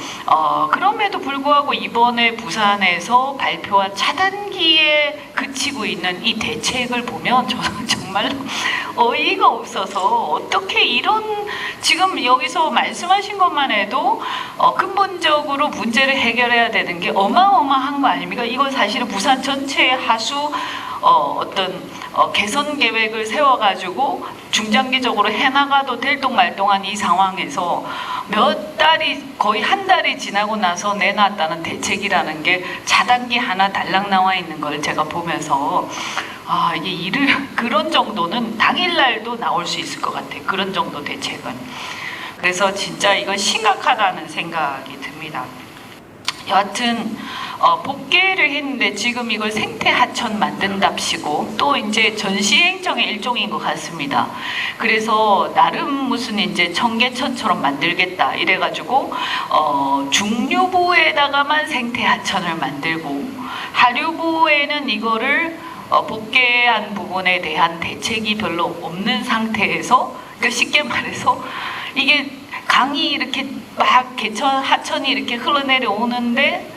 그럼에도 불구하고 이번에 부산에서 발표한 차단기에 그치고 있는 이 대책을 보면 저는 정말로 어이가 없어서 어떻게 이런 지금 여기서 말씀하신 것만 해도 근본적으로 문제를 해결해야 되는 게 어마어마한 거 아닙니까? 이건 사실은 부산 전체의 하수 개선 계획을 세워가지고 중장기적으로 해나가도 될동말동한 이 상황에서 몇 달이 거의 한 달이 지나고 나서 내놨다는 대책이라는 게 차단기 하나 달랑 나와 있는 걸 제가 보면서 이게 그런 정도는 당일날도 나올 수 있을 것 같아요. 그런 정도 대책은. 그래서 진짜 이건 심각하다는 생각이 듭니다. 여하튼 복개를 했는데 지금 이걸 생태하천 만든답시고 또 이제 전시행정의 일종인 것 같습니다. 그래서 나름 무슨 이제 청계천처럼 만들겠다 이래가지고 중류부에다가만 생태하천을 만들고 하류부에는 이거를 복개한 부분에 대한 대책이 별로 없는 상태에서 그러니까 쉽게 말해서 이게 강이 이렇게 막 하천이 이렇게 흘러내려오는데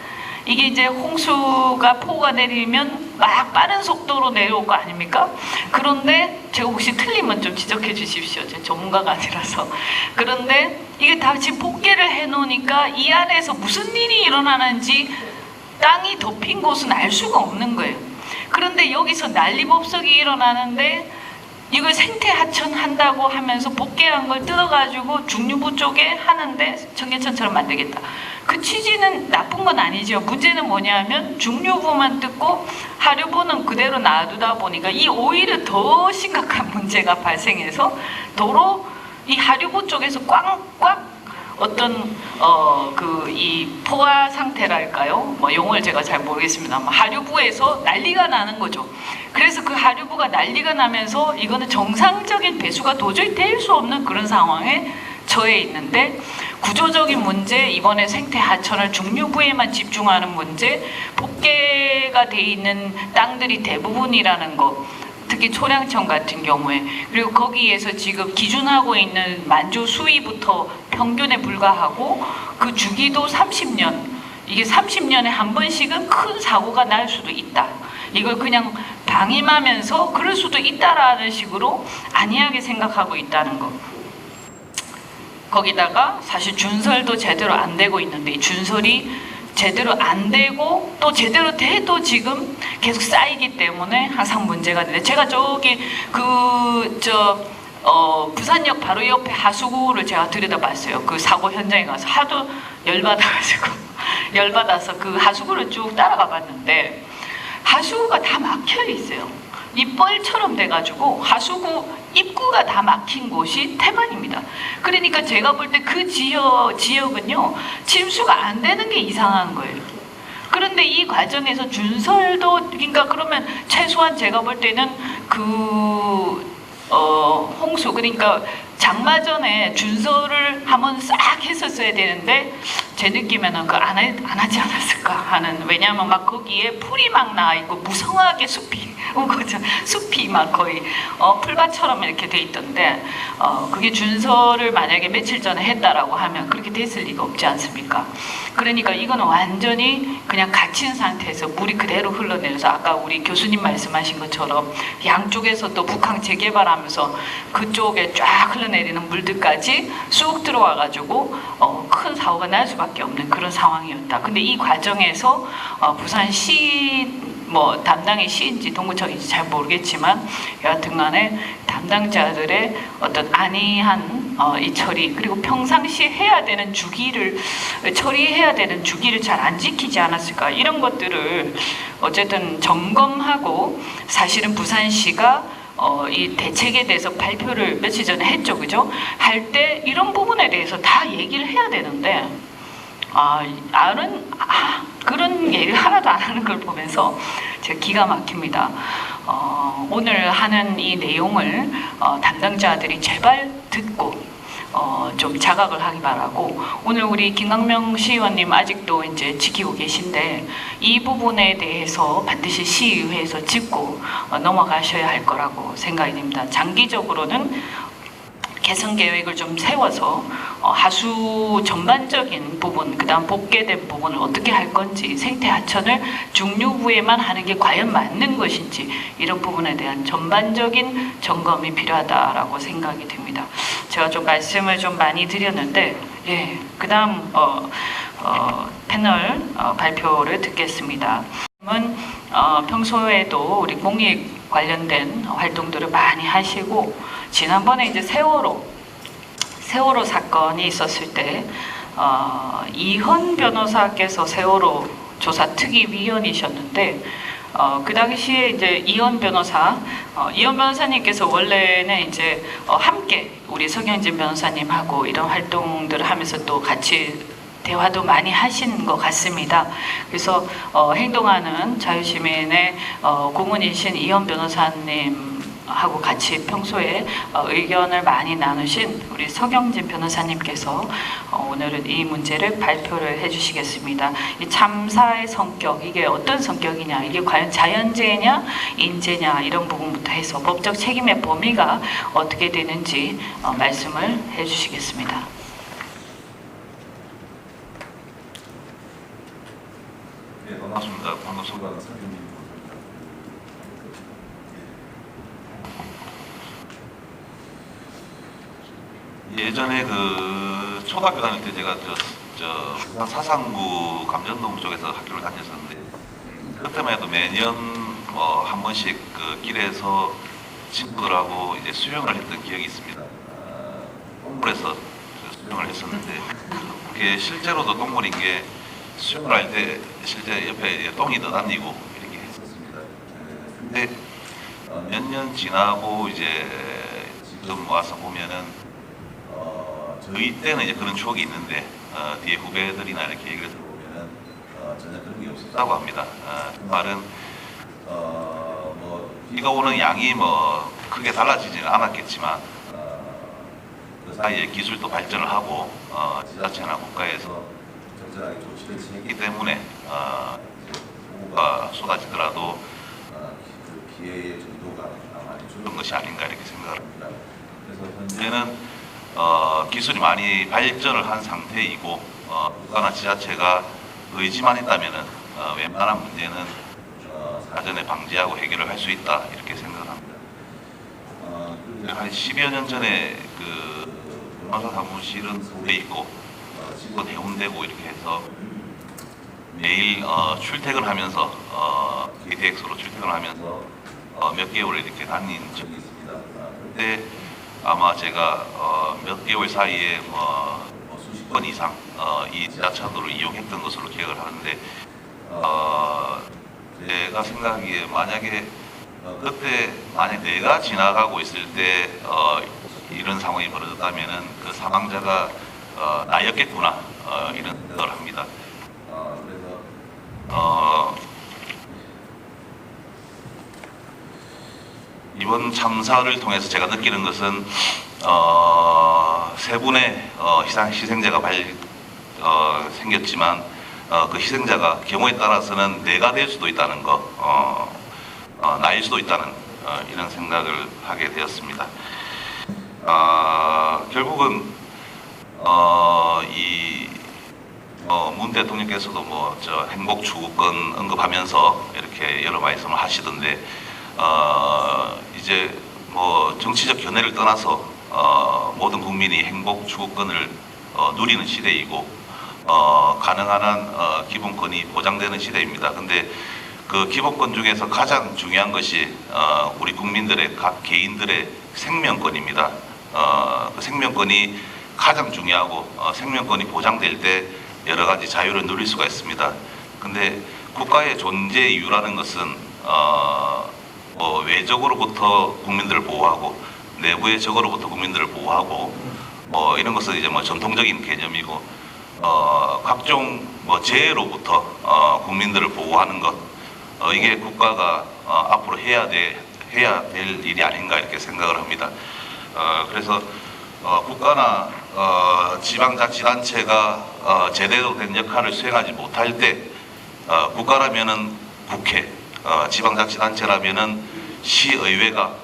이게 이제 홍수가 폭우가 내리면 막 빠른 속도로 내려올 거 아닙니까? 그런데 제가 혹시 틀리면 좀 지적해 주십시오. 제가 전문가가 아니라서. 그런데 이게 다 지금 복개를 해놓으니까 이 안에서 무슨 일이 일어나는지 땅이 덮인 곳은 알 수가 없는 거예요. 그런데 여기서 난리법석이 일어나는데 이걸 생태하천 한다고 하면서 복개한 걸 뜯어가지고 중류부 쪽에 하는데 청계천처럼 만들겠다. 그 취지는 나쁜 건 아니죠. 문제는 뭐냐면 중류부만 뜯고 하류부는 그대로 놔두다 보니까 이 오히려 더 심각한 문제가 발생해서 도로 이 하류부 쪽에서 꽉꽉 어떤 이 포화 상태랄까요? 뭐 용어를 제가 잘 모르겠습니다만 하류부에서 난리가 나는 거죠. 그래서 그 하류부가 난리가 나면서 이거는 정상적인 배수가 도저히 될 수 없는 그런 상황에 처해 있는데 구조적인 문제, 이번에 생태 하천을 중류부에만 집중하는 문제, 복개가 돼 있는 땅들이 대부분이라는 거. 특히 초량천 같은 경우에 그리고 거기에서 지금 기준하고 있는 만조 수위부터 평균에 불과하고 그 주기도 30년 이게 30년에 한 번씩은 큰 사고가 날 수도 있다. 이걸 그냥 방임하면서 그럴 수도 있다라는 식으로 안이하게 생각하고 있다는 거. 거기다가 사실 준설도 제대로 안 되고 있는데 이 준설이 제대로 안 되고 또 제대로 돼도 지금 계속 쌓이기 때문에 항상 문제가 되는데 제가 저기 부산역 바로 옆에 하수구를 제가 들여다봤어요. 그 사고 현장에 가서 하도 열받아서 그 하수구를 쭉 따라가 봤는데 하수구가 다 막혀 있어요. 이 뻘처럼 돼가지고 하수구 입구가 다 막힌 곳이 태반입니다. 그러니까 제가 볼 때 그 지역은요 침수가 안 되는 게 이상한 거예요. 그런데 이 과정에서 준설도 그러니까 그러면 최소한 제가 볼 때는 홍수 그러니까 장마 전에 준설을 한번 싹 했었어야 되는데 제 느낌에는 안 하지 않았을까 하는 왜냐하면 막 거기에 풀이 막 나 있고 무성하게 숲이 막 거의 풀밭처럼 이렇게 돼 있던데 그게 준설을 만약에 며칠 전에 했다라고 하면 그렇게 됐을 리가 없지 않습니까? 그러니까 이거는 완전히 그냥 갇힌 상태에서 물이 그대로 흘러내려서 아까 우리 교수님 말씀하신 것처럼 양쪽에서 또 북항 재개발하면서 그쪽에 쫙 흘러내리는 물들까지 쑥 들어와가지고 큰 사고가 날 수밖에 없는 그런 상황이었다. 근데 이 과정에서 부산시 담당의 시인지 동구청인지 잘 모르겠지만 여하튼간에 담당자들의 어떤 안이한 이 처리 그리고 평상시에 해야 되는 처리해야 되는 주기를 잘 안 지키지 않았을까 이런 것들을 어쨌든 점검하고 사실은 부산시가 이 대책에 대해서 발표를 며칠 전에 했죠, 그죠? 할 때 이런 부분에 대해서 다 얘기를 해야 되는데 그런 얘기를 하나도 안 하는 걸 보면서 제가 기가 막힙니다. 오늘 하는 이 내용을 담당자들이 제발 듣고 좀 자각을 하기 바라고, 오늘 우리 김강명 시의원님 아직도 이제 지키고 계신데 이 부분에 대해서 반드시 시의회에서 짚고 넘어가셔야 할 거라고 생각이 됩니다. 장기적으로는 개선 계획을 좀 세워서 하수 전반적인 부분, 그 다음 복개된 부분을 어떻게 할 건지, 생태 하천을 중류부에만 하는 게 과연 맞는 것인지, 이런 부분에 대한 전반적인 점검이 필요하다라고 생각이 됩니다. 제가 좀 말씀을 좀 많이 드렸는데, 예, 그 다음 패널 발표를 듣겠습니다. 평소에도 우리 공익 관련된 활동들을 많이 하시고, 지난번에 이제 세월호 사건이 있었을 때 이현 변호사께서 세월호 조사 특위위원이셨는데, 그 당시에 이제 이현 변호사님께서 원래는 이제 함께 우리 서경진 변호사님하고 이런 활동들을 하면서 또 같이 대화도 많이 하신 것 같습니다. 그래서 행동하는 자유시민의 고문이신 이현 변호사님하고 같이 평소에 의견을 많이 나누신 우리 서경진 변호사님께서 오늘은 이 문제를 발표를 해주시겠습니다. 이 참사의 성격, 이게 어떤 성격이냐, 이게 과연 자연재해냐 인재냐, 이런 부분부터 해서 법적 책임의 범위가 어떻게 되는지 말씀을 해주시겠습니다. 네, 반갑습니다. 방금 소개한 서경진. 예전에 그 초등학교 다닐 때 제가 부산 사상구 감전동 쪽에서 학교를 다녔었는데, 그때만 해도 매년 한 번씩 그 길에서 친구들하고 이제 수영을 했던 기억이 있습니다. 동물에서 수영을 했었는데, 그게 실제로도 동물인 게 수영을 할 때 실제 옆에 똥이 떠다니고 이렇게 했었습니다. 근데 몇 년 지나고 이제 지금 와서 보면은 저희 때는 이제 그런 추억이 있는데 뒤에 후배들이나 이렇게 얘기를 들어보면은 전혀 그런 게 없었다고 합니다. 그 말은 뭐 비가 오는 양이 뭐 크게 달라지지는 않았겠지만 그 사이에 기술도 발전을 하고 지자체나 국가에서 적절하게 조치를 취했기 때문에 폭우가 쏟아지더라도 그 피해의 정도가 많이 줄은 것이 아닌가 이렇게 생각을 합니다. 그래서 현재는 기술이 많이 발전을 한 상태이고 국가나 지자체가 의지만 있다면은 웬만한 문제는 사전에 방지하고 해결을 할 수 있다 이렇게 생각을 합니다. 한 10여 년 전에 그 변호사 사무실은 서울에 있고 집은 해운대고 이렇게 해서 매일 출퇴근하면서 KTX로 출퇴근하면서 몇 개월 이렇게 다닌 적이 있습니다. 그때 아마 제가 몇 개월 사이에 수십 번 이상 이 지하철도를 이용했던 것으로 기억을 하는데, 제가 생각하기에 만약에 그때 만약 내가 지나가고 있을 때 이런 상황이 벌어졌다면은 그 사망자가 나였겠구나 이런 생각을 합니다. 그래서 이번 참사를 통해서 제가 느끼는 것은 세 분의 희생자가 생겼지만 그 희생자가 경우에 따라서는 내가 될 수도 있다는 거, 나일 수도 있다는 이런 생각을 하게 되었습니다. 결국은 문 대통령께서도 행복 추구권 언급하면서 이렇게 여러 말씀을 하시던데, 이제 정치적 견해를 떠나서 모든 국민이 행복 추구권을 누리는 시대이고 가능한 한 기본권이 보장되는 시대입니다. 근데 그 기본권 중에서 가장 중요한 것이 우리 국민들의 각 개인들의 생명권입니다. 그 생명권이 가장 중요하고 생명권이 보장될 때 여러 가지 자유를 누릴 수가 있습니다. 근데 국가의 존재 이유라는 것은 외적으로부터 국민들을 보호하고 내부의 적으로부터 국민들을 보호하고 이런 것은 이제 뭐 전통적인 개념이고 각종 재해로부터 국민들을 보호하는 것 이게 국가가 앞으로 해야 될 일이 아닌가 이렇게 생각을 합니다. 그래서 국가나 지방자치단체가 제대로 된 역할을 수행하지 못할 때 국가라면은 국회, 지방자치단체라면은 시의회가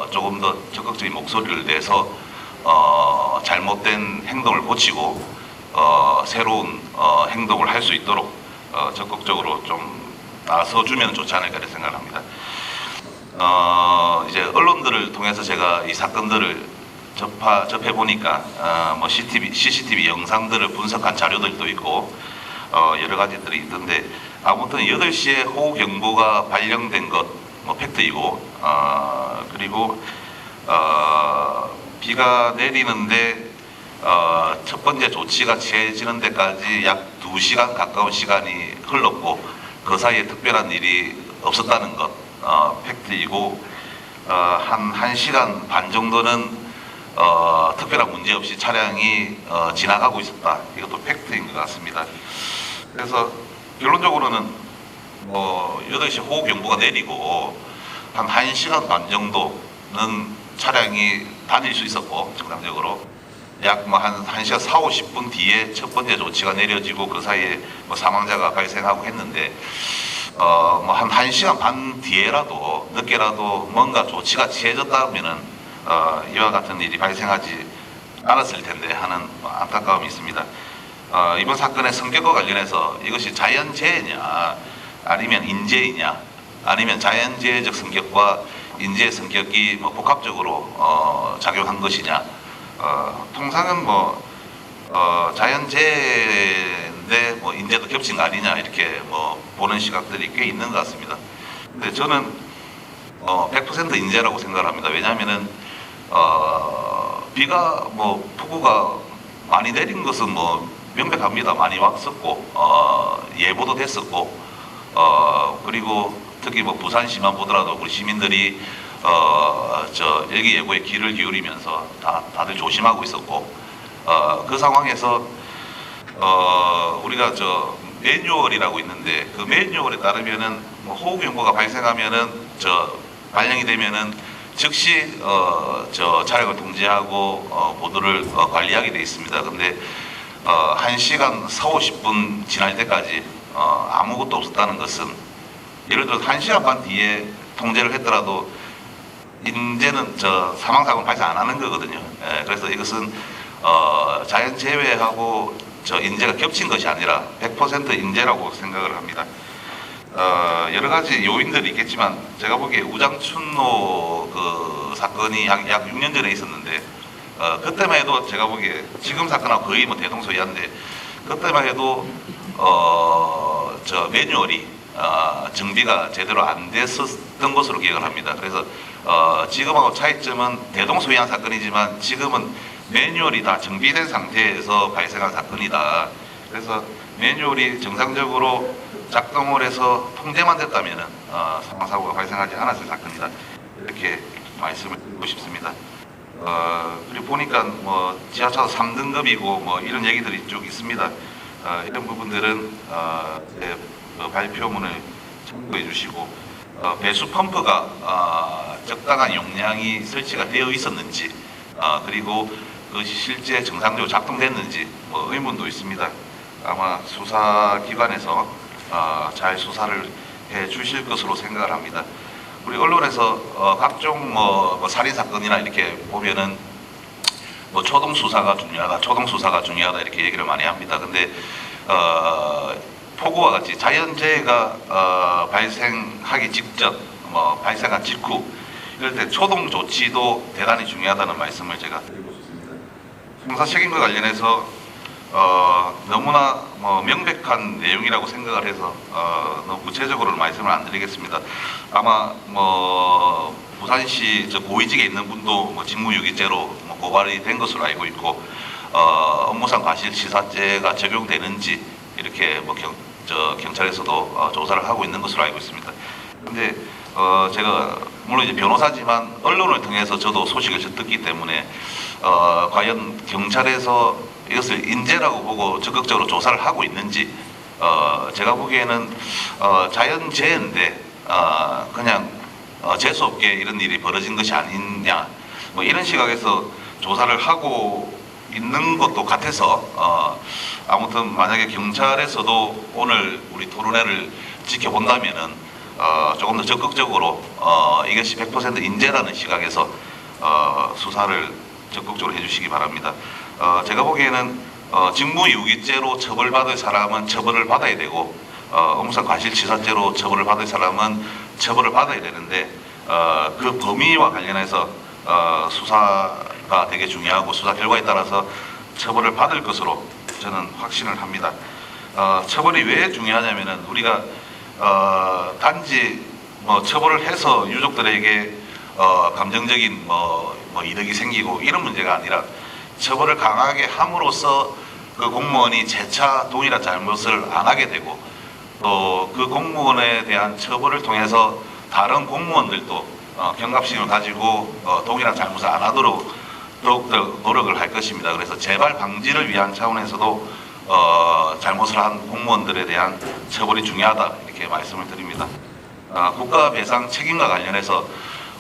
조금 더 적극적인 목소리를 내서 잘못된 행동을 고치고 새로운 행동을 할 수 있도록 적극적으로 좀 나서주면 좋지 않을까 이렇게 생각합니다. 이제 언론들을 통해서 제가 이 사건들을 접해 보니까 CCTV 영상들을 분석한 자료들도 있고 여러 가지들이 있던데 아무튼 8시에 호우 경보가 발령된 것 팩트이고 그리고 비가 내리는데 첫 번째 조치가 취해지는 데까지 약 2시간 가까운 시간이 흘렀고 그 사이에 특별한 일이 없었다는 것 팩트이고 한 1시간 반 정도는 특별한 문제 없이 차량이 지나가고 있었다. 이것도 팩트인 것 같습니다. 그래서 결론적으로는 8시 호우 경보가 내리고 한 1시간 반 정도는 차량이 다닐 수 있었고 정상적으로 약 한 1시간 4, 50분 뒤에 첫 번째 조치가 내려지고 그 사이에 사망자가 발생하고 했는데 한 1시간 반 뒤에라도 늦게라도 뭔가 조치가 취해졌다면은 이와 같은 일이 발생하지 않았을 텐데 하는 안타까움이 있습니다. 이번 사건의 성격과 관련해서 이것이 자연재해냐 아니면 인재이냐 아니면 자연재해적 성격과 인재의 성격이 복합적으로 작용한 것이냐 통상은 자연재해인데 인재도 겹친 거 아니냐 이렇게 보는 시각들이 꽤 있는 것 같습니다. 근데 저는 100% 인재라고 생각을 합니다. 왜냐하면은 비가 폭우가 많이 내린 것은 명백합니다. 많이 왔었고 예보도 됐었고 그리고 특히 부산 시만 보더라도 우리 시민들이 일기예보에 귀를 기울이면서 다들 조심하고 있었고 그 상황에서 우리가 매뉴얼이라고 있는데 그 매뉴얼에 따르면은 호우 경보가 발생하면은 발령이 되면은 즉시 차량을 통제하고 보도를 관리하게 돼 있습니다. 근데 1시간 4, 50분 지날 때까지 아무것도 없었다는 것은 예를 들어 1시간 반 뒤에 통제를 했더라도 인제는 사망사고는 발생 안 하는 거거든요. 그래서 이것은 자연재해하고 인재가 겹친 것이 아니라 100% 인재라고 생각을 합니다. 여러 가지 요인들이 있겠지만 제가 보기에 우장춘로 그 사건이 약 6년 전에 있었는데 그때만 해도 제가 보기에 지금 사건하고 거의 대동소이한데 그때만 해도 매뉴얼이 정비가 제대로 안 됐었던 것으로 기억을 합니다. 그래서 지금하고 차이점은 대동소이한 사건이지만 지금은 매뉴얼이 다 정비된 상태에서 발생한 사건이다. 그래서 매뉴얼이 정상적으로 작동을 해서 통제만 됐다면 사망사고가 발생하지 않았을 사건이다. 이렇게 말씀을 드리고 싶습니다. 그리고 보니까 지하철 3등급이고 이런 얘기들이 쭉 있습니다. 이런 부분들은 제 발표문을 참고해 주시고 배수 펌프가 적당한 용량이 설치가 되어 있었는지 그리고 그것이 실제 정상적으로 작동됐는지 의문도 있습니다. 아마 수사기관에서 잘 수사를 해 주실 것으로 생각을 합니다. 우리 언론에서 각종 살인 사건이나 이렇게 보면은 초동 수사가 중요하다 이렇게 얘기를 많이 합니다. 근데 폭우와 같이 자연재해가 발생하기 직전, 발생한 직후 이럴 때 초동 조치도 대단히 중요하다는 말씀을 제가 드리고 싶습니다. 형사 책임과 관련해서 너무나 명백한 내용이라고 생각을 해서 너무 구체적으로는 말씀을 안 드리겠습니다. 아마 부산시 고위직에 있는 분도 직무유기죄로 고발이 된 것으로 알고 있고 업무상 과실치사죄가 적용되는지 이렇게 경찰에서도 조사를 하고 있는 것으로 알고 있습니다. 그런데 제가 물론 이제 변호사지만 언론을 통해서 저도 소식을 듣기 때문에 과연 경찰에서 이것을 인재라고 보고 적극적으로 조사를 하고 있는지 제가 보기에는 자연재해인데 그냥 재수 없게 이런 일이 벌어진 것이 아니냐 뭐 이런 시각에서 조사를 하고 있는 것도 같아서 아무튼 만약에 경찰에서도 오늘 우리 토론회를 지켜본다면은 조금 더 적극적으로 이것이 100% 인재라는 시각에서 수사를 적극적으로 해주시기 바랍니다. 제가 보기에는 직무유기죄로 처벌받을 사람은 처벌을 받아야 되고 업무상 과실치사죄로 처벌을 받을 사람은 처벌을 받아야 되는데 그 범위와 관련해서 수사가 되게 중요하고 수사 결과에 따라서 처벌을 받을 것으로 저는 확신을 합니다. 처벌이 왜 중요하냐면은 우리가 단지 뭐 처벌을 해서 유족들에게 감정적인 뭐 이득이 생기고 이런 문제가 아니라 처벌을 강하게 함으로써 그 공무원이 재차 동일한 잘못을 안 하게 되고 또 그 공무원에 대한 처벌을 통해서 다른 공무원들도 경각심을 가지고 동일한 잘못을 안 하도록 더욱더 노력을 할 것입니다. 그래서 재발 방지를 위한 차원에서도 잘못을 한 공무원들에 대한 처벌이 중요하다 이렇게 말씀을 드립니다. 국가 배상 책임과 관련해서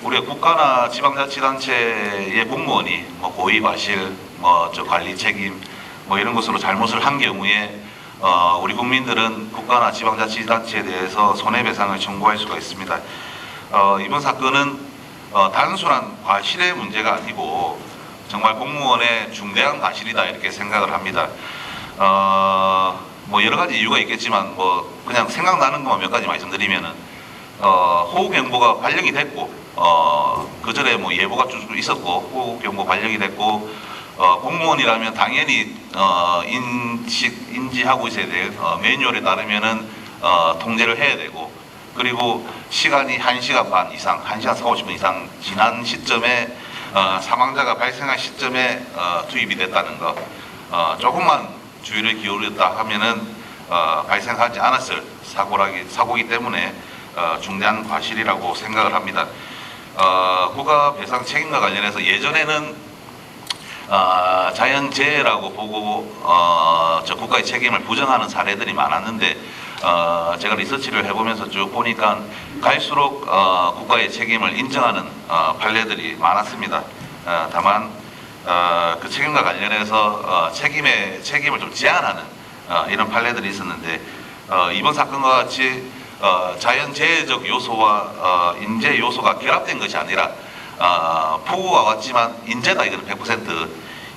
우리가 국가나 지방자치단체의 공무원이 뭐 고의 과실, 저 관리 책임 이런 것으로 잘못을 한 경우에 우리 국민들은 국가나 지방자치단체에 대해서 손해배상을 청구할 수가 있습니다. 이번 사건은 단순한 과실의 문제가 아니고 정말 공무원의 중대한 과실이다 이렇게 생각을 합니다. 뭐 여러 가지 이유가 있겠지만 그냥 생각나는 것만 몇 가지 말씀드리면은 호우경보가 발령이 됐고 그 전에 뭐 예보가 쭉 있었고 호우경보 발령이 됐고 공무원이라면 당연히 인지하고 있어야 될 매뉴얼에 따르면은 통제를 해야 되고 그리고 시간이 1시간 반 이상, 1시간 40분 이상 지난 시점에 사망자가 발생한 시점에 투입이 됐다는 것 조금만 주의를 기울였다 하면은 발생하지 않았을 사고이기 때문에 중대한 과실이라고 생각을 합니다. 국가 배상 책임과 관련해서 예전에는 자연재해라고 보고 저 국가의 책임을 부정하는 사례들이 많았는데 제가 리서치를 해보면서 쭉 보니까 갈수록 국가의 책임을 인정하는 판례들이 많았습니다. 다만 그 책임과 관련해서 책임을 좀 제한하는 이런 판례들이 있었는데 이번 사건과 같이 자연재해적 요소와 인재 요소가 결합된 것이 아니라 폭우가 왔지만 인재다 이거는 100%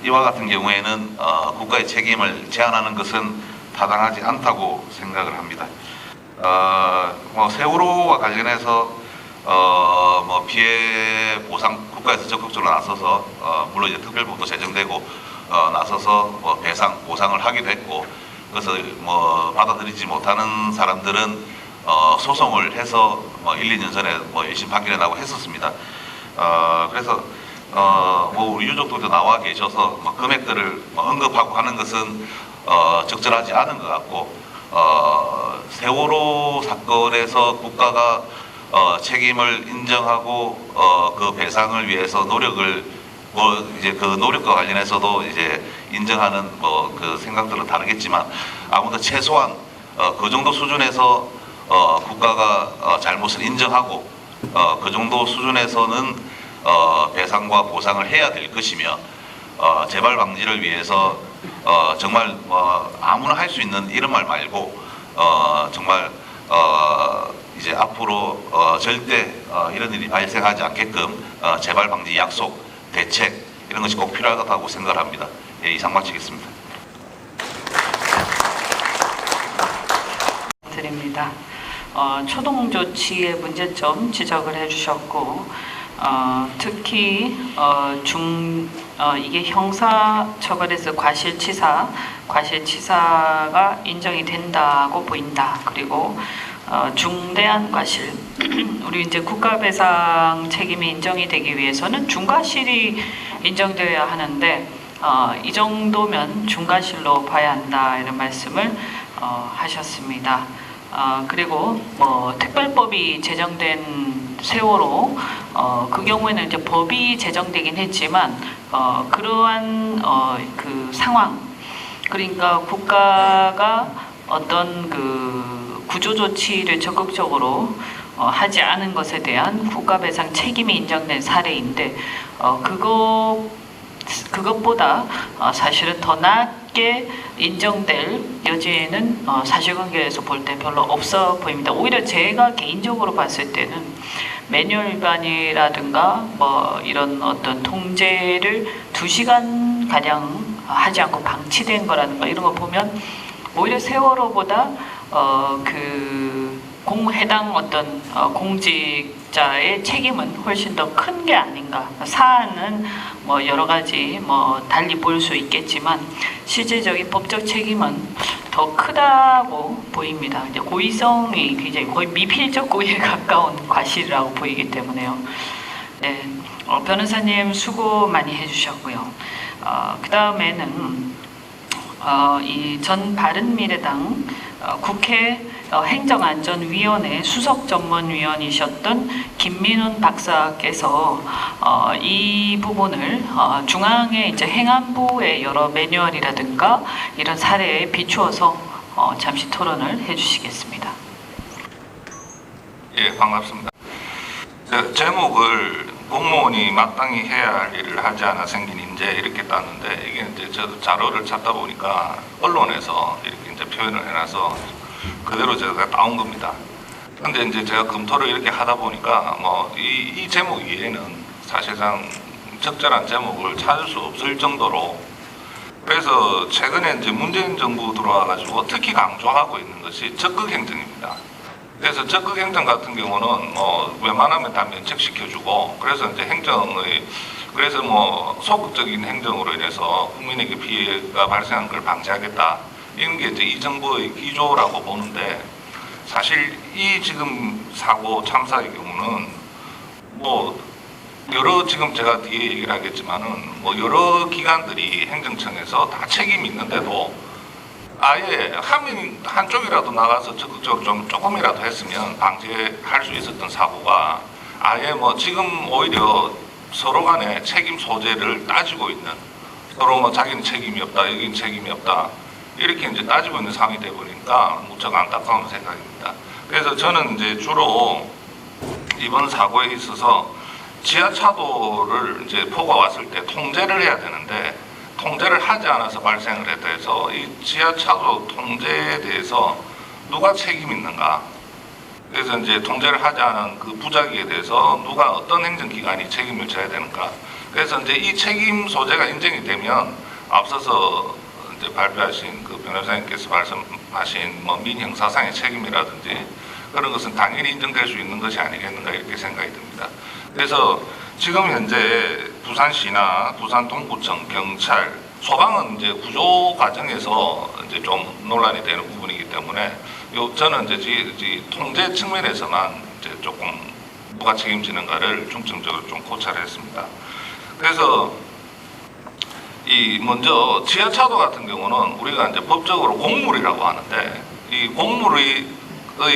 이와 같은 경우에는 국가의 책임을 제한하는 것은 타당하지 않다고 생각을 합니다. 세월호와 관련해서 피해 보상 국가에서 적극적으로 나서서 물론 이제 특별법도 제정되고 나서서 배상 보상을 하기도 했고 그것을 받아들이지 못하는 사람들은 소송을 해서 1, 2년 전에 1심 판결이 나고 했었습니다. 그래서 우리 유족들도 나와 계셔서 금액들을 언급하고 하는 것은 적절하지 않은 것 같고 세월호 사건에서 국가가 책임을 인정하고 그 배상을 위해서 노력을 이제 그 노력과 관련해서도 이제 인정하는 그 생각들은 다르겠지만 아무튼 최소한 그 정도 수준에서 국가가 잘못을 인정하고 그 정도 수준에서는 배상과 보상을 해야 될 것이며 재발 방지를 위해서 정말 아무나 할 수 있는 이런 말 말고 정말 이제 앞으로 절대 이런 일이 발생하지 않게끔 재발 방지 약속, 대책 이런 것이 꼭 필요하다고 생각을 합니다. 예, 이상 마치겠습니다. 드립니다. 초동 조치의 문제점 지적을 해주셨고 특히 이게 형사처벌에서 과실치사가 인정이 된다고 보인다. 그리고 중대한 과실 우리 이제 국가배상 책임이 인정이 되기 위해서는 중과실이 인정되어야 하는데 이 정도면 중과실로 봐야 한다 이런 말씀을 하셨습니다. 그리고 특별법이 제정된 세월호 그 경우에는 이제 법이 제정되긴 했지만 그러한 그 상황, 그러니까 국가가 어떤 그 구조 조치를 적극적으로 하지 않은 것에 대한 국가배상 책임이 인정된 사례인데 그것보다 사실은 더 낮게 인정될 여지는 사실관계에서 볼 때 별로 없어 보입니다. 오히려 제가 개인적으로 봤을 때는 매뉴얼 위반이라든가 뭐 이런 어떤 통제를 2시간 가량 하지 않고 방치된 거라든가 이런 거 보면 오히려 세월호보다 해당 어떤 공직자의 책임은 훨씬 더 큰 게 아닌가. 사안은 뭐 여러 가지 뭐 달리 볼 수 있겠지만 실질적인 법적 책임은 더 크다고 보입니다. 이제 고의성이 굉장히 거의 미필적 고의에 가까운 과실이라고 보이기 때문에요. 네, 변호사님 수고 많이 해주셨고요. 그 다음에는 이 전 바른미래당 국회 행정안전위원회 수석전문위원이셨던 김민훈 박사께서 이 부분을 중앙의 이제 행안부의 여러 매뉴얼이라든가 이런 사례에 비추어서 잠시 토론을 해주시겠습니다. 예, 반갑습니다. 제목을 공무원이 마땅히 해야 할 일을 하지 않아 생긴 인재 이렇게 땄는데 이게 이제 저도 자료를 찾다 보니까 언론에서 이렇게 이제 표현을 해놔서 그대로 제가 따온 겁니다. 근데 이제 제가 검토를 이렇게 하다 보니까 뭐 이 제목 이외에는 사실상 적절한 제목을 찾을 수 없을 정도로, 그래서 최근에 이제 문재인 정부 들어와가지고 특히 강조하고 있는 것이 적극 행정입니다. 그래서 적극 행정 같은 경우는 뭐 웬만하면 다 면책시켜주고, 그래서 이제 그래서 뭐 소극적인 행정으로 인해서 국민에게 피해가 발생한 걸 방지하겠다, 이런 게 이제 이 정부의 기조라고 보는데, 사실 이 지금 사고 참사의 경우는 뭐 여러, 지금 제가 뒤에 얘기를 하겠지만은 뭐 여러 기관들이 행정청에서 다 책임이 있는데도 아예 한쪽이라도 나가서 적극적으로 좀 조금이라도 했으면 방지할 수 있었던 사고가 아예 뭐 지금 오히려 서로 간에 책임 소재를 따지고 있는, 서로 뭐 자기는 책임이 없다, 여기는 책임이 없다, 이렇게 이제 따지고 있는 상황이 되어 보니까 무척 안타까운 생각입니다. 그래서 저는 이제 주로 이번 사고에 있어서 지하차도를 이제 포가 왔을 때 통제를 해야 되는데 통제를 하지 않아서 발생을 했다 해서 이 지하차도 통제에 대해서 누가 책임 있는가, 그래서 이제 통제를 하지 않은 그 부작위에 대해서 누가 어떤 행정기관이 책임을 져야 되는가, 그래서 이제 이 책임 소재가 인정이 되면 앞서서 이제 발표하신 그 변호사님께서 말씀하신 뭐 민형사상의 책임이라든지 그런 것은 당연히 인정될 수 있는 것이 아니겠는가, 이렇게 생각이 듭니다. 그래서 지금 현재 부산시나 부산 동구청, 경찰, 소방은 이제 구조 과정에서 이제 좀 논란이 되는 부분이기 때문에 저는 이제 통제 측면에서만 이제 조금 누가 책임지는가를 중점적으로 좀 고찰을 했습니다. 그래서 먼저 지하차도 같은 경우는 우리가 이제 법적으로 공물이라고 하는데, 이 공물의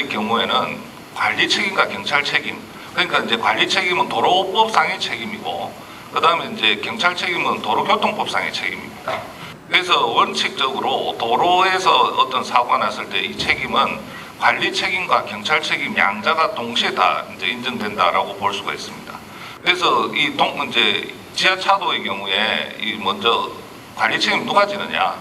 경우에는 관리 책임과 경찰 책임, 그러니까 이제 관리 책임은 도로법상의 책임이고, 그 다음에 이제 경찰 책임은 도로교통법상의 책임입니다. 그래서 원칙적으로 도로에서 어떤 사고가 났을 때 이 책임은 관리 책임과 경찰 책임 양자가 동시에 다 이제 인정된다라고 볼 수가 있습니다. 그래서 이제 지하차도의 경우에 먼저 관리 책임 누가 지느냐?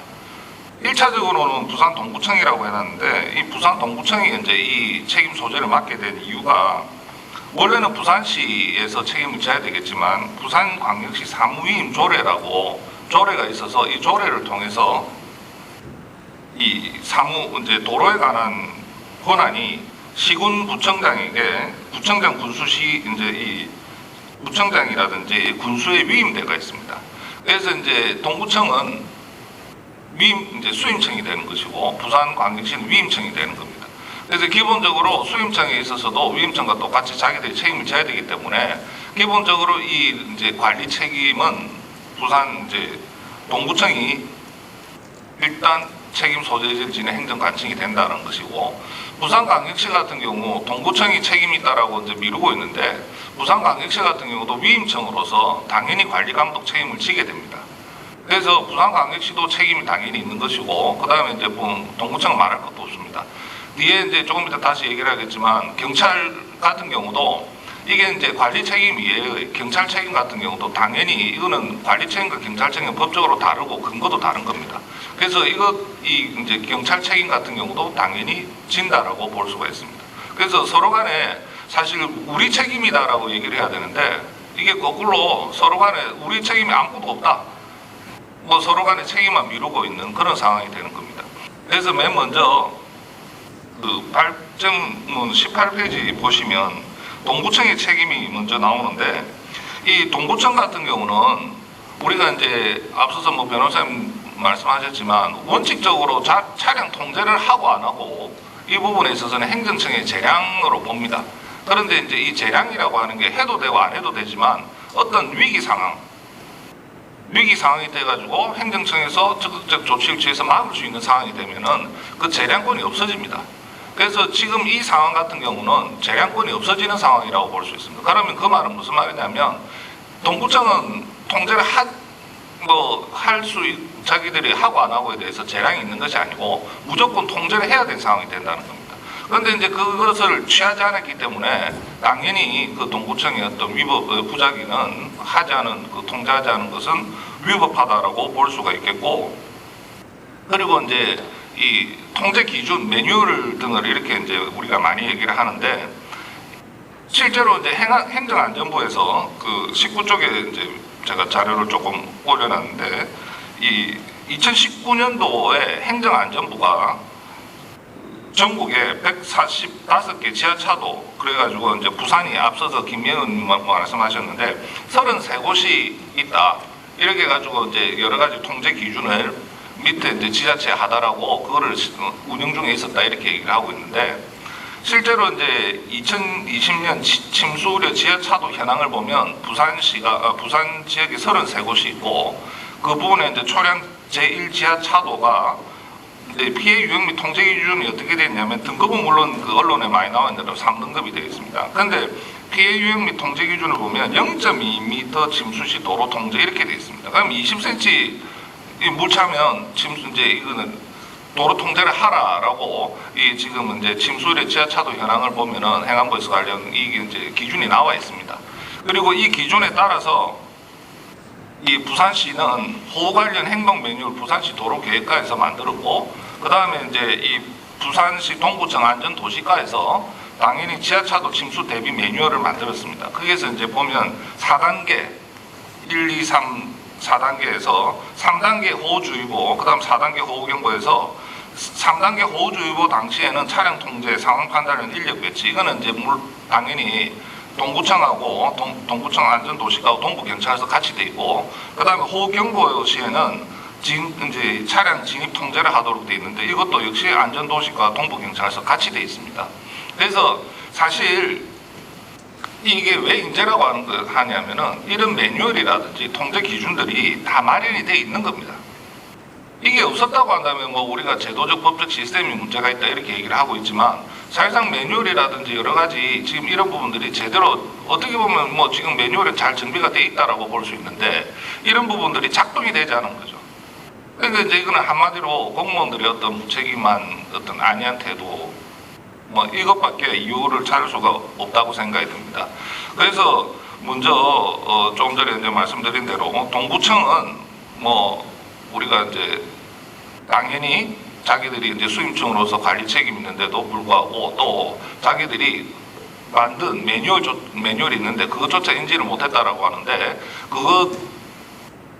1차적으로는 부산 동구청이라고 해놨는데, 이 부산 동구청이 이제 이 책임 소재를 맡게 된 이유가, 원래는 부산시에서 책임을 져야 되겠지만 부산광역시 사무위임 조례라고 조례가 있어서 이 조례를 통해서 이 이제 도로에 관한 권한이 시군 부청장에게, 부청장 군수시 이제 이 부청장이라든지 군수에 위임대가 있습니다. 그래서 이제 동구청은 이제 수임청이 되는 것이고 부산광역시는 위임청이 되는 겁니다. 그래서 기본적으로 수임청에 있어서도 위임청과 똑같이 자기들이 책임을 져야 되기 때문에 기본적으로 이 이제 관리 책임은 부산 이제 동구청이 일단 책임 소재지를 지닌 행정관청이 된다는 것이고, 부산광역시 같은 경우 동구청이 책임이 있다라고 이제 미루고 있는데, 부산광역시 같은 경우도 위임청으로서 당연히 관리감독 책임을 지게 됩니다. 그래서 부산광역시도 책임이 당연히 있는 것이고, 그 다음에 이제 동구청은 말할 것도 없습니다. 뒤에 이제 조금 이따 다시 얘기를 하겠지만, 경찰 같은 경우도 이게 이제 관리 책임이에요. 경찰 책임 같은 경우도 당연히 이거는 관리 책임과 경찰 책임은 법적으로 다르고 근거도 다른 겁니다. 그래서 이 이제 경찰 책임 같은 경우도 당연히 진다라고 볼 수가 있습니다. 그래서 서로 간에 사실 우리 책임이다라고 얘기를 해야 되는데, 이게 거꾸로 서로 간에 우리 책임이 아무것도 없다, 뭐 서로 간에 책임만 미루고 있는 그런 상황이 되는 겁니다. 그래서 맨 먼저 그 발정문 18페이지 보시면 동구청의 책임이 먼저 나오는데, 이 동구청 같은 경우는 우리가 이제 앞서서 뭐 변호사님 말씀하셨지만 원칙적으로 차량 통제를 하고 안 하고 이 부분에 있어서는 행정청의 재량으로 봅니다. 그런데 이제 이 재량이라고 하는 게 해도 되고 안 해도 되지만 어떤 위기 상황이 돼가지고 행정청에서 적극적 조치를 취해서 막을 수 있는 상황이 되면은 그 재량권이 없어집니다. 그래서 지금 이 상황 같은 경우는 재량권이 없어지는 상황이라고 볼 수 있습니다. 그러면 그 말은 무슨 말이냐면, 동구청은 통제를 자기들이 하고 안 하고에 대해서 재량이 있는 것이 아니고 무조건 통제를 해야 되는 상황이 된다는 겁니다. 그런데 이제 그것을 취하지 않았기 때문에 당연히 그 동구청의 어떤 위법 부작위는 통제하지 않은 것은 위법하다라고 볼 수가 있겠고, 그리고 이제 이 통제 기준 매뉴얼 등을 이렇게 이제 우리가 많이 얘기를 하는데, 실제로 이제 행정안전부에서 그 19쪽에 이제 제가 자료를 조금 올려놨는데, 이 2019년도에 행정안전부가 전국에 145개 지하차도, 그래가지고 이제 부산이 앞서서 김예은 말씀하셨는데 33곳이 있다, 이렇게 해가지고 이제 여러 가지 통제 기준을 밑에 이제 지자체 하다라고 그거를 운영 중에 있었다, 이렇게 얘기를 하고 있는데, 실제로 이제 2020년 침수 우려 지하차도 현황을 보면 부산 지역에 33곳이 있고, 그 부분에 이제 초량 제1 지하차도가 이제 피해 유형 및 통제 기준이 어떻게 되냐면, 등급은 물론 그 언론에 많이 나와 있는 대로 3등급이 되어 있습니다. 그런데 피해 유형 및 통제 기준을 보면 0.2m 침수 시 도로 통제 이렇게 되어 있습니다. 그럼 20cm 물 차면 이제 이거는 도로 통제를 하라라고 이 지금 이제 침수의 지하차도 현황을 보면은 행안부에서 관련 이게 이제 기준이 나와 있습니다. 그리고 이 기준에 따라서 이 부산시는 호우 관련 행동 매뉴얼 부산시 도로계획과에서 만들었고, 그 다음에 이제 이 부산시 동구청 안전도시과에서 당연히 지하차도 침수 대비 매뉴얼을 만들었습니다. 거기에서 이제 보면 4단계 1, 2, 3 4단계에서 3단계 호우주의보, 그 다음 4단계 호우경보에서 3단계 호우주의보 당시에는 차량 통제, 상황 판단은 인력 배치, 이거는 이제 당연히 동구청하고 동구청 안전도시과하고 동부경찰서 같이 돼 있고, 그 다음에 호우경보 시에는 이제 차량 진입 통제를 하도록 돼 있는데, 이것도 역시 안전도시과 동부경찰서 같이 돼 있습니다. 그래서 사실 이게 왜 인재라고 하냐면은 이런 매뉴얼이라든지 통제 기준들이 다 마련이 돼 있는 겁니다. 이게 없었다고 한다면 뭐 우리가 제도적 법적 시스템이 문제가 있다 이렇게 얘기를 하고 있지만, 사실상 매뉴얼이라든지 여러 가지 지금 이런 부분들이 제대로 어떻게 보면 뭐 지금 매뉴얼에 잘 정비가 돼 있다라고 볼 수 있는데, 이런 부분들이 작동이 되지 않은 거죠. 그러니까 이제 이거는 한마디로 공무원들의 어떤 무책임한 어떤 안이한 태도, 뭐 이것밖에 이유를 찾을 수가 없다고 생각이 듭니다. 그래서 먼저 조금 전에 이제 말씀드린 대로 동구청은 뭐 우리가 이제 당연히 자기들이 이제 수임청으로서 관리 책임이 있는데도 불구하고 또 자기들이 만든 매뉴얼이 있는데 그것조차 인지를 못했다라고 하는데, 그거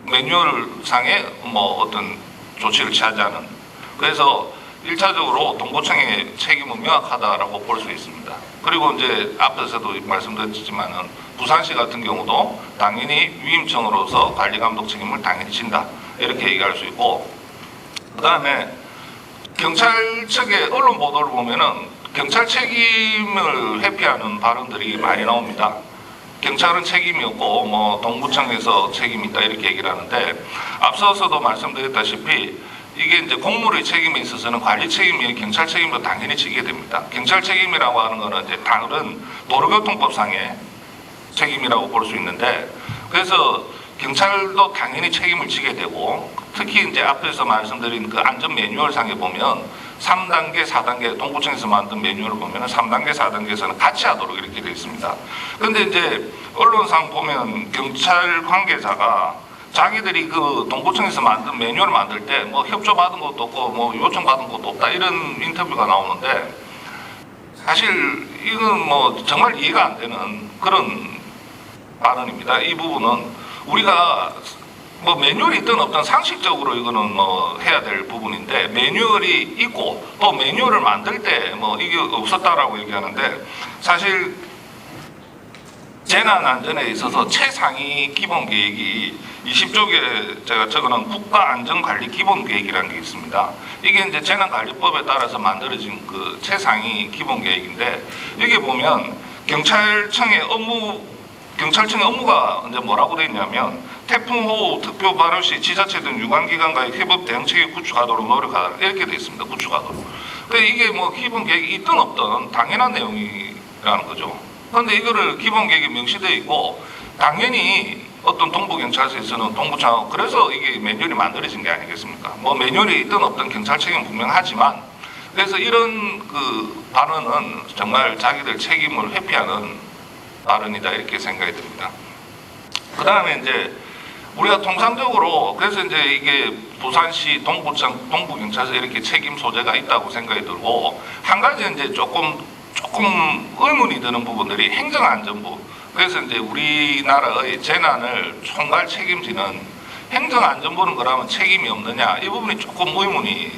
매뉴얼상에 뭐 어떤 조치를 취하지 않은, 그래서 1차적으로 동구청의 책임은 명확하다라고 볼 수 있습니다. 그리고 이제 앞에서도 말씀드렸지만은 부산시 같은 경우도 당연히 위임청으로서 관리감독 책임을 당연히 진다, 이렇게 얘기할 수 있고, 그 다음에 경찰 측의 언론 보도를 보면은 경찰 책임을 회피하는 발언들이 많이 나옵니다. 경찰은 책임이 없고 뭐 동구청에서 책임이 있다 이렇게 얘기를 하는데, 앞서서도 말씀드렸다시피 이게 이제 공무원의 책임에 있어서는 관리 책임이 경찰 책임도 당연히 지게 됩니다. 경찰 책임이라고 하는 거는 이제 다른 도로교통법상의 책임이라고 볼 수 있는데, 그래서 경찰도 당연히 책임을 지게 되고, 특히 이제 앞에서 말씀드린 그 안전 매뉴얼상에 보면 3단계, 4단계, 동구청에서 만든 매뉴얼을 보면 3단계, 4단계에서는 같이 하도록 이렇게 되어 있습니다. 그런데 이제 언론상 보면 경찰 관계자가 자기들이 그 동구청에서 만든 매뉴얼을 만들 때 뭐 협조받은 것도 없고 뭐 요청받은 것도 없다 이런 인터뷰가 나오는데, 사실 이건 뭐 정말 이해가 안 되는 그런 발언입니다. 이 부분은 우리가 뭐 매뉴얼이 있든 없든 상식적으로 이거는 뭐 해야 될 부분인데, 매뉴얼이 있고 또 매뉴얼을 만들 때 뭐 이게 없었다라고 얘기하는데, 사실 재난 안전에 있어서 최상위 기본 계획이 20쪽에 제가 적어놓은 국가안전관리 기본 계획이라는 게 있습니다. 이게 이제 재난관리법에 따라서 만들어진 그 최상위 기본 계획인데, 여기 보면 경찰청의 업무가 이제 뭐라고 되어 있냐면, 태풍호우 특별 발효 시 지자체 등 유관기관과의 협업 대응체계 구축하도록 노력하라 이렇게 되어 있습니다. 구축하도록. 근데 이게 뭐 기본 계획이 있든 없든 당연한 내용이라는 거죠. 그런데 이거를 기본 계획이 명시되어 있고, 당연히 어떤 동부경찰서에서는 동부청, 그래서 이게 매뉴얼이 만들어진 게 아니겠습니까? 뭐 매뉴얼이 있든 없든 경찰 책임은 분명하지만, 그래서 이런 그 발언은 정말 자기들 책임을 회피하는 발언이다 이렇게 생각이 듭니다. 그 다음에 이제 우리가 통상적으로 그래서 이제 이게 부산시 동부청 동부경찰서 이렇게 책임 소재가 있다고 생각이 들고, 한 가지 이제 조금 의문이 드는 부분들이 행정안전부, 그래서 이제 우리나라의 재난을 총괄 책임지는 행정안전부는 그러면 책임이 없느냐, 이 부분이 조금 의문이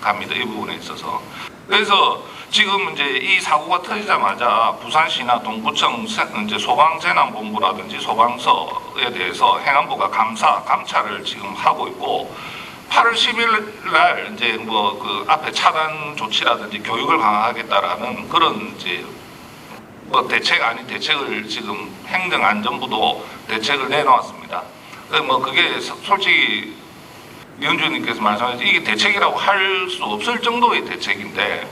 갑니다. 이 부분에 있어서. 그래서 지금 이제 이 사고가 터지자마자 부산시나 동구청 이제 소방재난본부라든지 소방서에 대해서 행안부가 감찰을 지금 하고 있고, 8월 10일 날 이제 뭐 그 앞에 차단 조치라든지 교육을 강화하겠다라는 그런 이제 뭐 대책 아닌 대책을 지금 행정안전부도 대책을 내놓았습니다. 뭐 그게 솔직히 위원장님께서 말씀하신 이게 대책이라고 할 수 없을 정도의 대책인데,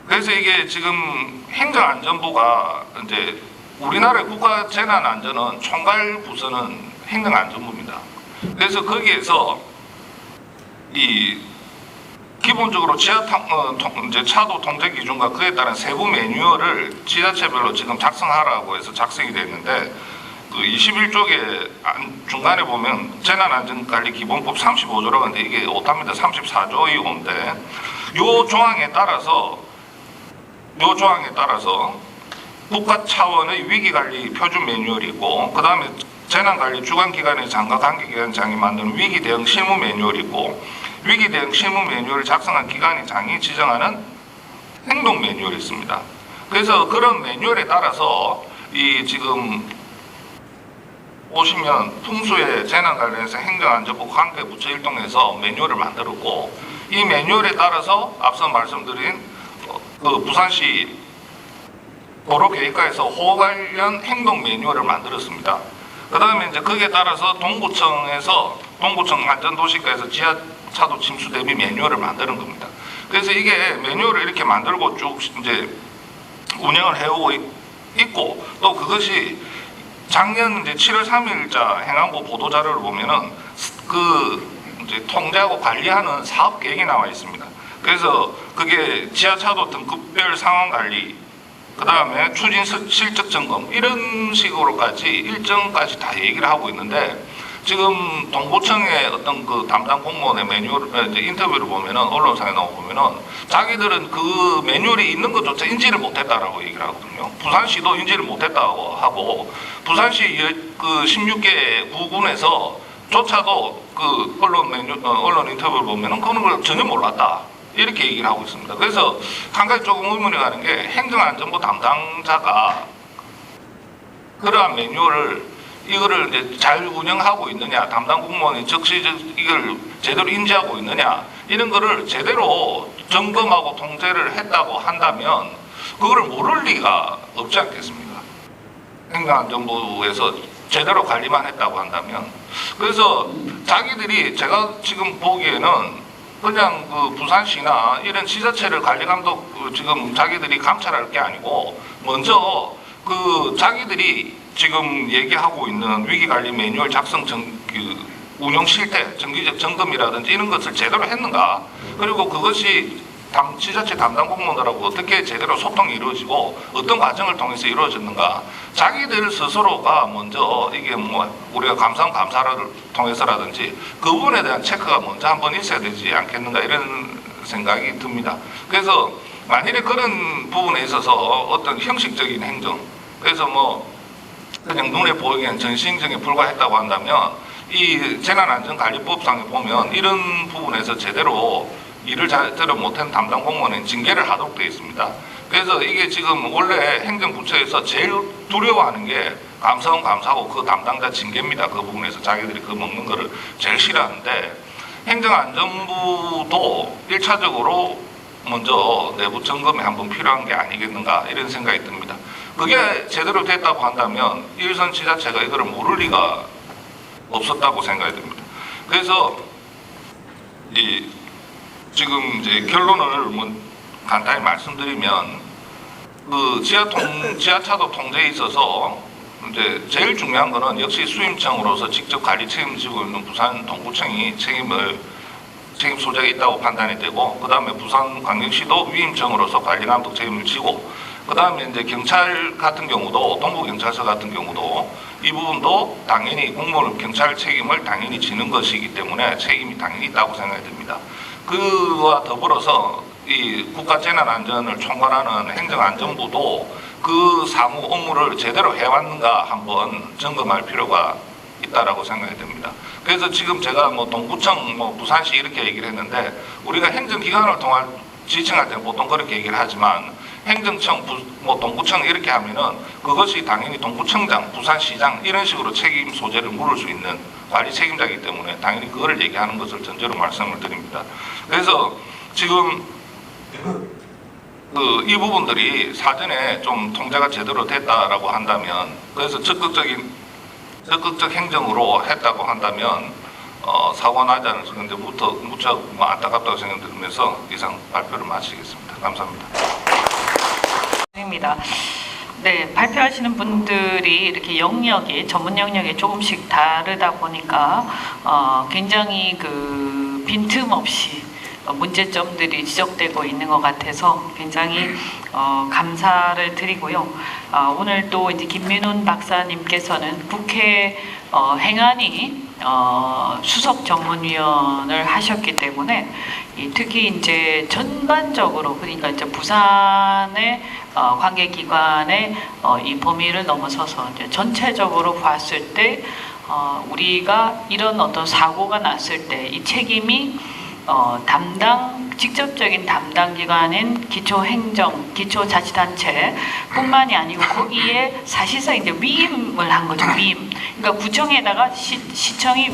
그래서 이게 지금 행정안전부가 이제 우리나라의 국가 재난안전은 총괄 부서는 행정안전부입니다. 그래서 거기에서 이 기본적으로 이제 차도 통제 기준과 그에 따른 세부 매뉴얼을 지자체별로 지금 작성하라고 해서 작성이 됐는데, 그 21쪽에 중간에 보면 재난안전관리 기본법 35조라고 하는데 이게 오답니다. 34조의 오인데, 요 조항에 따라서 국가 차원의 위기관리 표준 매뉴얼이 있고, 그 다음에 재난관리 주관기관의 장과 관계기관장이 만든 위기대응 실무 매뉴얼이 있고, 위기대응 실무 매뉴얼을 작성한 기관장이 지정하는 행동 매뉴얼이 있습니다. 그래서 그런 매뉴얼에 따라서 이 지금 보시면 풍수의 재난 관련해서 행정안전부 관계부처 일동에서 매뉴얼을 만들었고, 이 매뉴얼에 따라서 앞서 말씀드린 그 부산시 도로계획과에서 호우 관련 행동 매뉴얼을 만들었습니다. 그 다음에 이제 거기에 따라서 동구청 안전도시과에서 지하차도 침수 대비 매뉴얼을 만드는 겁니다. 그래서 이게 매뉴얼을 이렇게 만들고 쭉 이제 운영을 해오고 있고, 또 그것이 작년 이제 7월 3일자 행안부 보도 자료를 보면은 그 이제 통제하고 관리하는 사업 계획이 나와 있습니다. 그래서 그게 지하차도 등급별 상황 관리, 그 다음에 추진 실적 점검 이런 식으로까지 일정까지 다 얘기를 하고 있는데, 지금 동구청의 어떤 그 담당 공무원의 매뉴얼 인터뷰를 보면은 언론상에 나오고 보면은 자기들은 그 매뉴얼이 있는 것조차 인지를 못했다라고 얘기를 하거든요. 부산시도 인지를 못했다고 하고, 부산시 그 16개 구군에서 조차도 그 언론 인터뷰를 보면은 그런 걸 전혀 몰랐다 이렇게 얘기를 하고 있습니다. 그래서 한 가지 조금 의문이 가는 게, 행정안전부 담당자가 그러한 매뉴얼을 이거를 이제 잘 운영하고 있느냐, 담당 공무원이 즉시 이걸 제대로 인지하고 있느냐, 이런 거를 제대로 점검하고 통제를 했다고 한다면 그거를 모를 리가 없지 않겠습니까? 행정안전부에서 제대로 관리만 했다고 한다면. 그래서 자기들이 제가 지금 보기에는 그냥 그 부산시나 이런 지자체를 관리감독 지금 자기들이 감찰할 게 아니고 먼저 그 자기들이 지금 얘기하고 있는 위기관리 매뉴얼 작성 운영 실태, 정기적 점검이라든지 이런 것을 제대로 했는가, 그리고 그것이 지자체 담당 공무원들하고 어떻게 제대로 소통이 이루어지고 어떤 과정을 통해서 이루어졌는가, 자기들 스스로가 먼저 이게 뭐 우리가 감사를 통해서라든지 그 부분에 대한 체크가 먼저 한번 있어야 되지 않겠는가 이런 생각이 듭니다. 그래서 만일에 그런 부분에 있어서 어떤 형식적인 행정, 그래서 뭐 그냥 눈에 보이기엔 전시행정에 불과했다고 한다면 이 재난안전관리법상에 보면 이런 부분에서 제대로 일을 제대로 못한 담당 공무원은 징계를 하도록 되어 있습니다. 그래서 이게 지금 원래 행정부처에서 제일 두려워하는 게 감사하고 그 담당자 징계입니다. 그 부분에서 자기들이 그 먹는 거를 제일 싫어하는데, 행정안전부도 1차적으로 먼저 내부 점검이 한번 필요한 게 아니겠는가 이런 생각이 듭니다. 그게 제대로 됐다고 한다면 일선 지자체가 이거를 모를 리가 없었다고 생각이 듭니다. 그래서 지금 이제 결론을 뭐 간단히 말씀드리면, 그 지하차도 통제에 있어서 이제 제일 중요한 거는 역시 수임청으로서 직접 관리 책임지고 있는 부산 동구청이 책임 소재가 있다고 판단이 되고, 그 다음에 부산광역시도 위임청으로서 관리 감독 책임을 지고, 그 다음에 이제 경찰 같은 경우도 동부경찰서 같은 경우도 이 부분도 당연히 공무원 경찰 책임을 당연히 지는 것이기 때문에 책임이 당연히 있다고 생각이 듭니다. 그와 더불어서 이 국가재난안전을 총괄하는 행정안전부도 그 사무 업무를 제대로 해왔는가 한번 점검할 필요가 있다라고 생각이 됩니다. 그래서 지금 제가 뭐 동구청, 뭐 부산시 이렇게 얘기를 했는데, 우리가 행정기관을 통한 지칭할 때는 보통 그렇게 얘기를 하지만 행정청, 뭐 동구청 이렇게 하면은 그것이 당연히 동구청장, 부산시장 이런 식으로 책임 소재를 물을 수 있는 관리 책임자이기 때문에 당연히 그거를 얘기하는 것을 전제로 말씀을 드립니다. 그래서 지금 이 부분들이 사전에 좀 통제가 제대로 됐다라고 한다면, 그래서 적극적 행정으로 했다고 한다면 사고 나지 않을 건데 무척 안타깝다고 생각들으면서 이상 발표를 마치겠습니다. 감사합니다. 입니다. 네, 발표하시는 분들이 이렇게 영역이, 전문 영역이 조금씩 다르다 보니까 굉장히 그 빈틈없이 문제점들이 지적되고 있는 것 같아서 굉장히 감사를 드리고요. 오늘 또 이제 김민훈 박사님께서는 국회 행안위 수석 전문위원을 하셨기 때문에 특히 이제 전반적으로, 그러니까 이제 부산의 관계기관의 이 범위를 넘어서서 이제 전체적으로 봤을 때 우리가 이런 어떤 사고가 났을 때 이 책임이 직접적인 담당 기관인 기초행정, 기초자치단체뿐만이 아니고 거기에 사실상 이제 위임을 한 거죠. 위임. 그러니까 구청에다가 시청이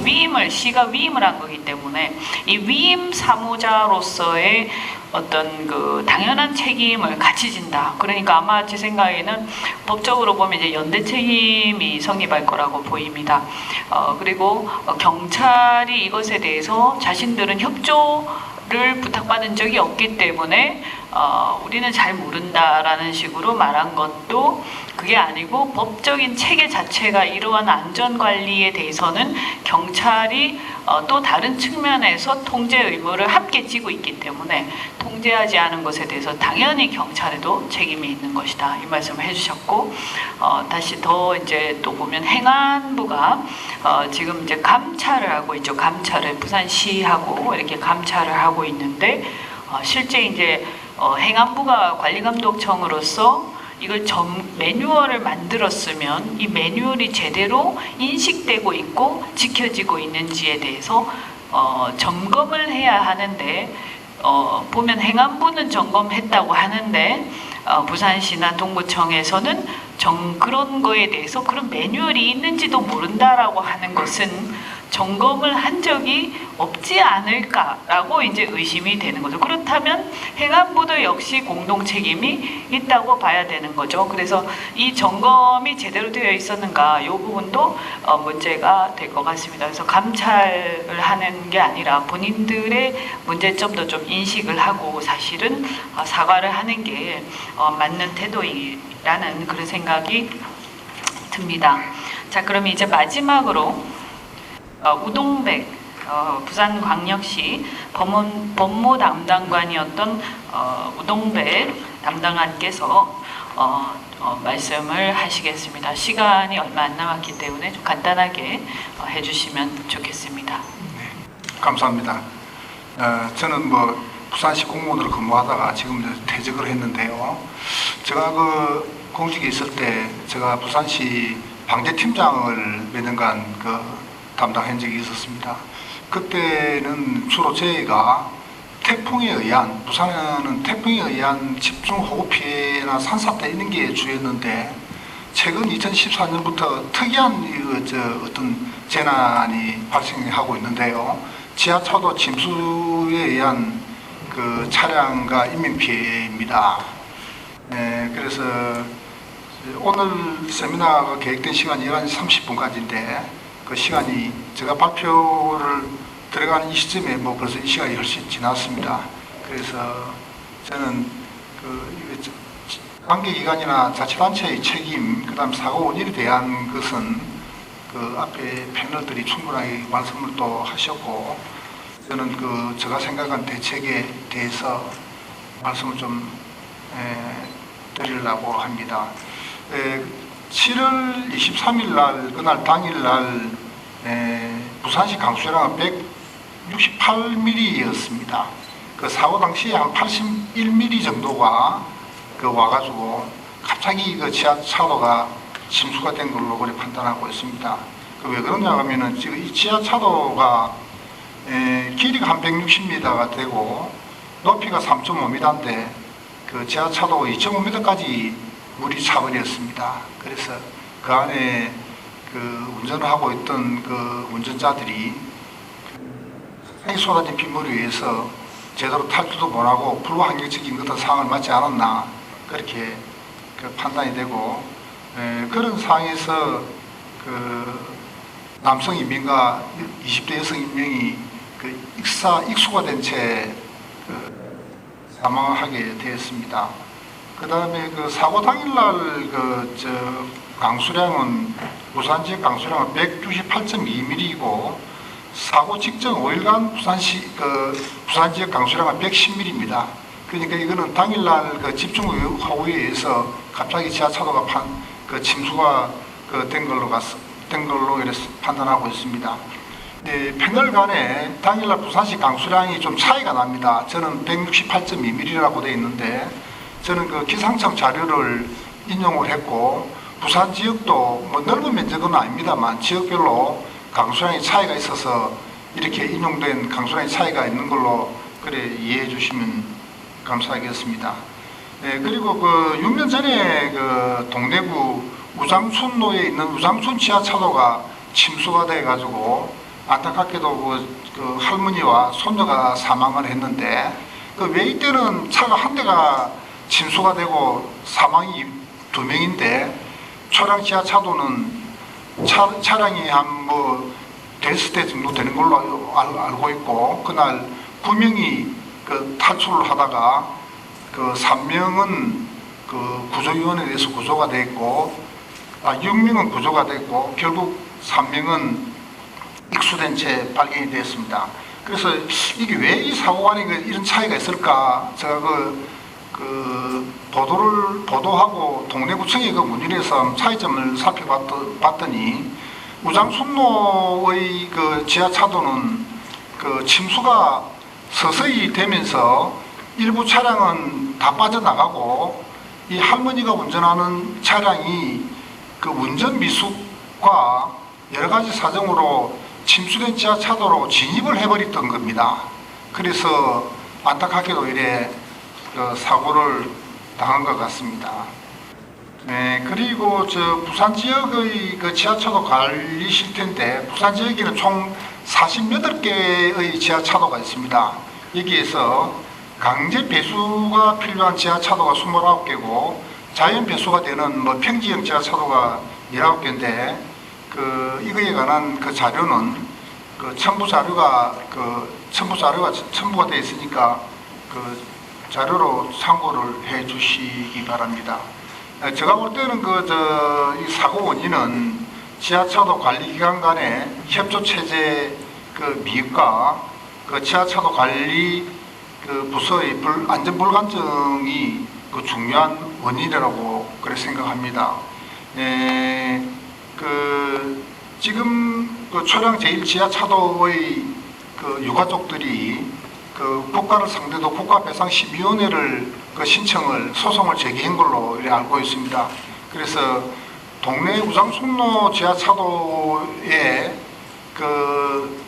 시가 위임을 한 거기 때문에 이 위임 사무자로서의 어떤 그 당연한 책임을 같이 진다. 그러니까 아마 제 생각에는 법적으로 보면 이제 연대 책임이 성립할 거라고 보입니다. 그리고 경찰이 이것에 대해서 자신들은 협조를 부탁받은 적이 없기 때문에 우리는 잘 모른다라는 식으로 말한 것도 그게 아니고, 법적인 체계 자체가 이러한 안전관리에 대해서는 경찰이 또 다른 측면에서 통제 의무를 함께 지고 있기 때문에 통제하지 않은 것에 대해서 당연히 경찰에도 책임이 있는 것이다, 이 말씀을 해주셨고, 다시 더 이제 또 보면 행안부가 지금 이제 감찰을 하고 있죠. 감찰을 부산시하고 이렇게 감찰을 하고 있는데, 실제 이제 행안부가 관리감독청으로서 이걸 매뉴얼을 만들었으면 이 매뉴얼이 제대로 인식되고 있고 지켜지고 있는지에 대해서 점검을 해야 하는데, 보면 행안부는 점검했다고 하는데 부산시나 동구청에서는 그런 거에 대해서 그런 매뉴얼이 있는지도 모른다라고 하는 것은 점검을 한 적이 없지 않을까라고 이제 의심이 되는 거죠. 그렇다면 행안부도 역시 공동 책임이 있다고 봐야 되는 거죠. 그래서 이 점검이 제대로 되어 있었는가 이 부분도 문제가 될 것 같습니다. 그래서 감찰을 하는 게 아니라 본인들의 문제점도 좀 인식을 하고 사실은 사과를 하는 게 맞는 태도라는 그런 생각이 듭니다. 자, 그럼 이제 마지막으로 우동백 부산광역시 법무 담당관이었던 우동백 담당관께서 말씀을 하시겠습니다. 시간이 얼마 안 남았기 때문에 좀 간단하게 해주시면 좋겠습니다. 네, 감사합니다. 저는 부산시 공무원으로 근무하다가 지금 퇴직을 했는데요. 제가 공직에 있을 때 제가 부산시 방재팀장을 몇 년간 담당한 적이 있었습니다. 그때는 주로 저희가 태풍에 의한, 부산은 태풍에 의한 집중호우 피해나 산사태 이런 게 주였는데, 최근 2014년부터 특이한 어떤 재난이 발생하고 있는데요. 지하차도 침수에 의한 차량과 인명 피해입니다. 그래서 오늘 세미나가 계획된 시간이 11시 30분까지인데 그 시간이 제가 발표를 들어가는 이 시점에 벌써 이 시간이 훨씬 지났습니다. 그래서 저는 관계기관이나 자치단체의 책임, 그 다음 사고 원인에 대한 것은 앞에 패널들이 충분하게 말씀을 또 하셨고, 저는 제가 생각한 대책에 대해서 말씀을 좀 드리려고 합니다. 7월 23일 날, 그날 당일 날 부산시 강수량은 168mm였습니다. 그 사고 당시에 한 81mm 정도가 와가지고 갑자기 지하차도가 침수가 된 걸로 그렇게 판단하고 있습니다. 왜 그러냐 하면은 지금 이 지하차도가 길이가 한 160m가 되고 높이가 3.5m인데 그 지하차도 2.5m까지 물이 차버렸습니다. 그래서 그 안에 운전을 하고 있던 운전자들이 쏟아진 빗물에 의해서 제대로 탈출도 못하고 불가항력적인 어떤 상황을 맞지 않았나 그렇게 판단이 되고, 그런 상황에서 남성 2명과 20대 여성 1명이 익수가 된 채 사망하게 되었습니다. 그 다음에 사고 당일날 강수량은 부산 지역 강수량은 168.2mm이고 사고 직전 5일간 부산 지역 강수량은 110mm입니다. 그러니까 이거는 당일날 집중호우에 의해서 갑자기 지하차도가 침수가 된 걸로 이렇게 판단하고 있습니다. 네, 패널 간에 당일날 부산시 강수량이 좀 차이가 납니다. 저는 168.2mm라고 되어 있는데 저는 기상청 자료를 인용을 했고, 부산 지역도 넓은 면적은 아닙니다만 지역별로 강수량의 차이가 있어서 이렇게 인용된 강수량의 차이가 있는 걸로 이해해 주시면 감사하겠습니다. 네, 그리고 6년 전에 동래구 우장춘로에 있는 우장춘 지하차도가 침수가 돼 가지고 안타깝게도 할머니와 손녀가 사망을 했는데 왜 이때는 차가 한 대가 침수가 되고 사망이 2명인데 초량 지하차도는 차량이 한 됐을 때 정도 되는 걸로 알고 있고, 그날 9명이 탈출을 하다가 3명은 구조위원회에서 구조가 됐고 6명은 구조가 됐고 결국 3명은 익수된 채 발견이 됐습니다. 그래서 이게 왜 이 사고관이 이런 차이가 있을까? 제가 보도하고 동래구청에 문의해서 차이점을 살펴봤더니 우장순로의 지하차도는 침수가 서서히 되면서 일부 차량은 다 빠져나가고 이 할머니가 운전하는 차량이 운전 미숙과 여러 가지 사정으로 침수된 지하차도로 진입을 해버렸던 겁니다. 그래서 안타깝게도 이래 사고를 당한 것 같습니다. 네, 그리고 저 부산 지역의 그 지하차도 관리 실태인데 부산 지역에는 총 48개의 지하차도가 있습니다. 여기에서 강제 배수가 필요한 지하차도가 29개고 자연 배수가 되는 뭐 평지형 지하차도가 19개인데 그 이거에 관한 그 자료는 그 첨부가 첨부가 되어 있으니까 그 자료로 참고를 해 주시기 바랍니다. 제가 볼 때는 이 사고 원인은 지하차도 관리기관 간의 협조 체제 그 미흡과 그 지하차도 관리 그 부서의 안전 불감증이 그 중요한 원인이라고 그렇게 생각합니다. 지금 그 초량 제1 지하차도의 그 유가족들이 그 국가를 상대로 국가배상심의위원회를 그 신청을 소송을 제기한 걸로 알고 있습니다. 그래서 동네 우장순로 지하차도에 그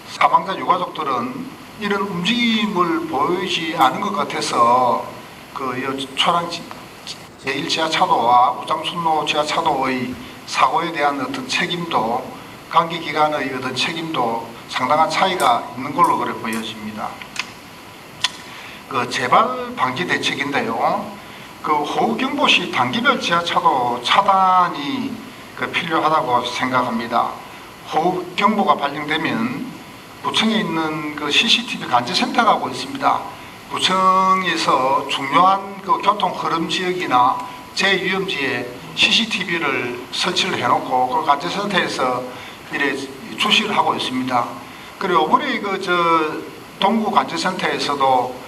사망자 유가족들은 이런 움직임을 보이지 않은 것 같아서 그 초량 제1 지하차도와 우장순로 지하차도의 사고에 대한 어떤 책임도 관계기관의 어떤 책임도 상당한 차이가 있는 걸로 그래 보여집니다. 그 재발 방지 대책인데요. 그 호우경보 시 단기별 지하차도 차단이 그 필요하다고 생각합니다. 호우경보가 발령되면 구청에 있는 그 CCTV 관제센터라고 있습니다. 구청에서 중요한 그 교통 흐름 지역이나 제위험지에 CCTV를 설치를 해놓고 그 관제센터에서 이래 주시를 하고 있습니다. 그리고 이번에 동구 관제센터에서도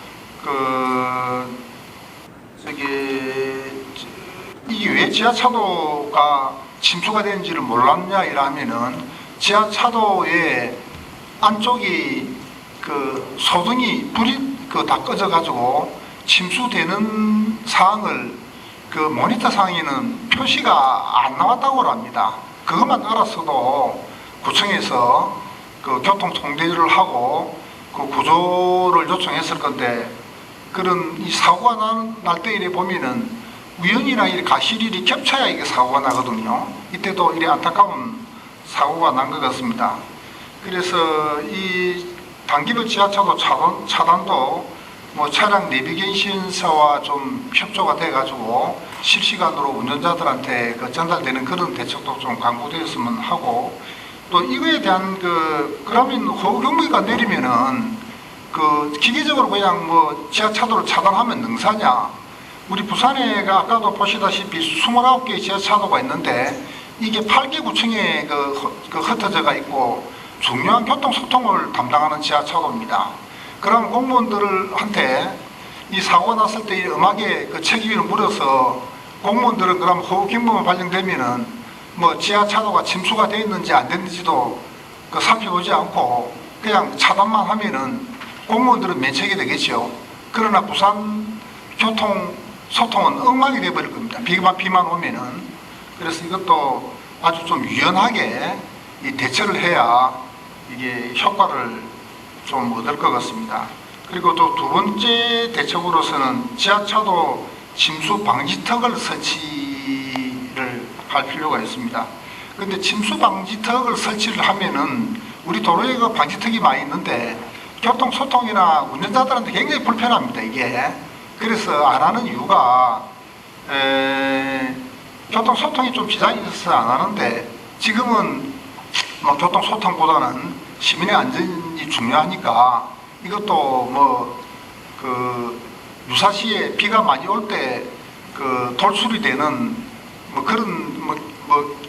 이게 왜 지하차도가 침수가 되는지를 몰랐냐 이러면은 지하차도의 안쪽이 그 소등이 불이 다 꺼져가지고 침수되는 사항을 그 모니터 상에는 표시가 안 나왔다고 합니다. 그것만 알았어도 구청에서 그 교통 통제를 하고 그 구조를 요청했을 건데 그런 이 사고가 날 때 이래 보면은 우연이나 이 가시일이 겹쳐야 이게 사고가 나거든요. 이때도 이래 안타까운 사고가 난 것 같습니다. 그래서 이 단기별 지하차도 차단도 뭐 차량 내비게이션사와 좀 협조가 돼가지고 실시간으로 운전자들한테 그 전달되는 그런 대책도 좀 강구되었으면 하고 또 이거에 대한 그러면 호우경보가 내리면은 그 기계적으로 그냥 뭐 지하차도를 차단하면 능사냐? 우리 부산에가 아까도 보시다시피 29개의 지하차도가 있는데 이게 8개 구청에 그 흩어져가 있고 중요한 교통소통을 담당하는 지하차도입니다. 그럼 공무원들한테 이 사고가 났을 때 음악에 그 책임을 물어서 공무원들은 그럼 호우경보만 발령되면은 뭐 지하차도가 침수가 되어 있는지 안 됐는지도 그 살펴보지 않고 그냥 차단만 하면은 공무원들은 면책이 되겠죠. 그러나 부산 교통 소통은 엉망이 되어버릴 겁니다. 비만 오면은. 그래서 이것도 아주 좀 유연하게 이 대처를 해야 이게 효과를 좀 얻을 것 같습니다. 그리고 또 두 번째 대책으로서는 지하차도 침수 방지턱을 설치를 할 필요가 있습니다. 근데 침수 방지턱을 설치를 하면은 우리 도로에 그 방지턱이 많이 있는데 교통소통이나 운전자들한테 굉장히 불편합니다, 이게. 그래서 안 하는 이유가 교통소통이 좀 지장이 있어서 안 하는데 지금은 뭐 교통소통보다는 시민의 안전이 중요하니까 이것도 뭐 유사시에 비가 많이 올 때 돌출이 되는 뭐 그런 뭐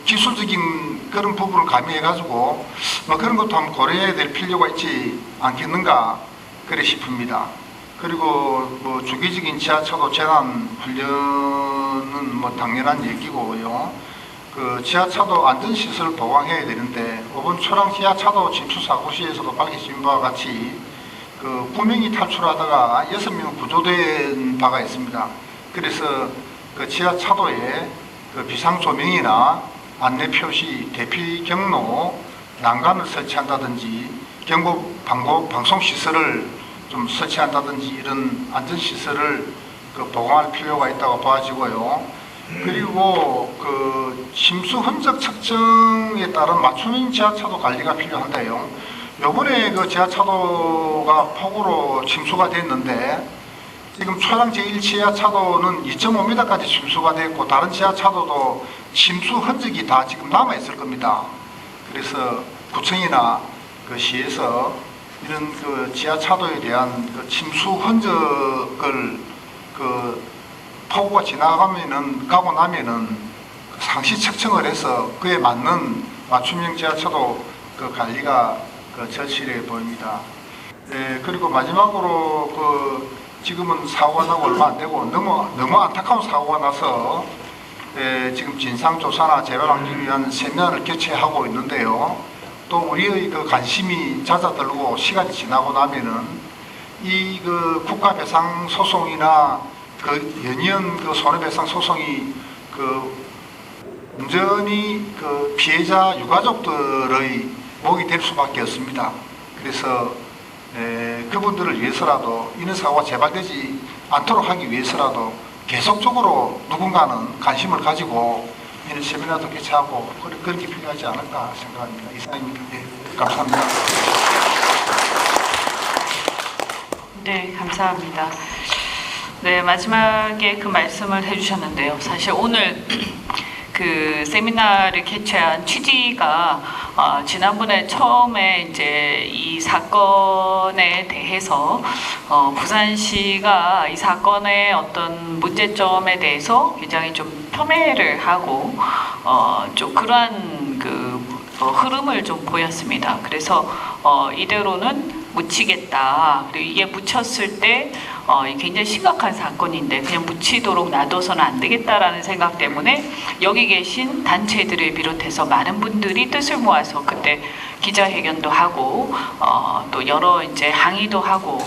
기술적인 그런 부분을 가미해가지고 뭐 그런 것도 한번 고려해야 될 필요가 있지 않겠는가 그래 싶습니다. 그리고 뭐 주기적인 지하차도 재난 훈련은 뭐 당연한 얘기고요. 그 지하차도 안전시설을 보강해야 되는데 이번 초량 지하차도 침수 사고 시에서도 밝혀진 바와 같이 그 9명이 탈출하다가 6명 구조된 바가 있습니다. 그래서 그 지하차도에 그 비상조명이나 안내표시, 대피 경로, 난간을 설치한다든지 경고 방송시설을 좀 설치한다든지 이런 안전시설을 그 보강할 필요가 있다고 봐지고요. 그리고 그 침수 흔적 측정에 따른 맞춤형 지하차도 관리가 필요한데요. 요번에 그 지하차도가 폭우로 침수가 됐는데 지금 초량 제1 지하차도는 2.5m까지 침수가 됐고 다른 지하차도도 침수 흔적이 다 지금 남아 있을 겁니다. 그래서 구청이나 그 시에서 이런 그 지하차도에 대한 그 침수 흔적을 그 폭우가 가고 나면은 상시 측정을 해서 그에 맞는 맞춤형 지하차도 그 관리가 그 절실해 보입니다. 네, 그리고 마지막으로 그 지금은 사고가 나고 얼마 안 되고 너무 안타까운 사고가 나서 지금 진상조사나 재발 방지를 위한 세면을 개최하고 있는데요. 또 우리의 그 관심이 잦아들고 시간이 지나고 나면은 이 그 국가배상 소송이나 그 연이은 그 손해배상 소송이 그 온전히 그 피해자 유가족들의 목이 될 수밖에 없습니다. 그래서 그분들을 위해서라도 이런 사고가 재발되지 않도록 하기 위해서라도 계속적으로 누군가는 관심을 가지고 이런 세미나도 개최하고 그런 게 필요하지 않을까 생각합니다. 이상입니다. 네, 감사합니다. 네, 감사합니다. 네, 마지막에 그 말씀을 해주셨는데요. 사실 오늘 그 세미나를 개최한 취지가 지난번에 처음에 이제 이 사건에 대해서 부산시가 이 사건의 어떤 문제점에 대해서 굉장히 좀 폄훼를 하고 좀 그러한 그 흐름을 좀 보였습니다. 그래서 이대로는 묻히겠다. 그리고 이게 묻혔을 때 굉장히 심각한 사건인데 그냥 묻히도록 놔둬서는 안 되겠다라는 생각 때문에 여기 계신 단체들을 비롯해서 많은 분들이 뜻을 모아서 그때 기자회견도 하고 또 여러 이제 항의도 하고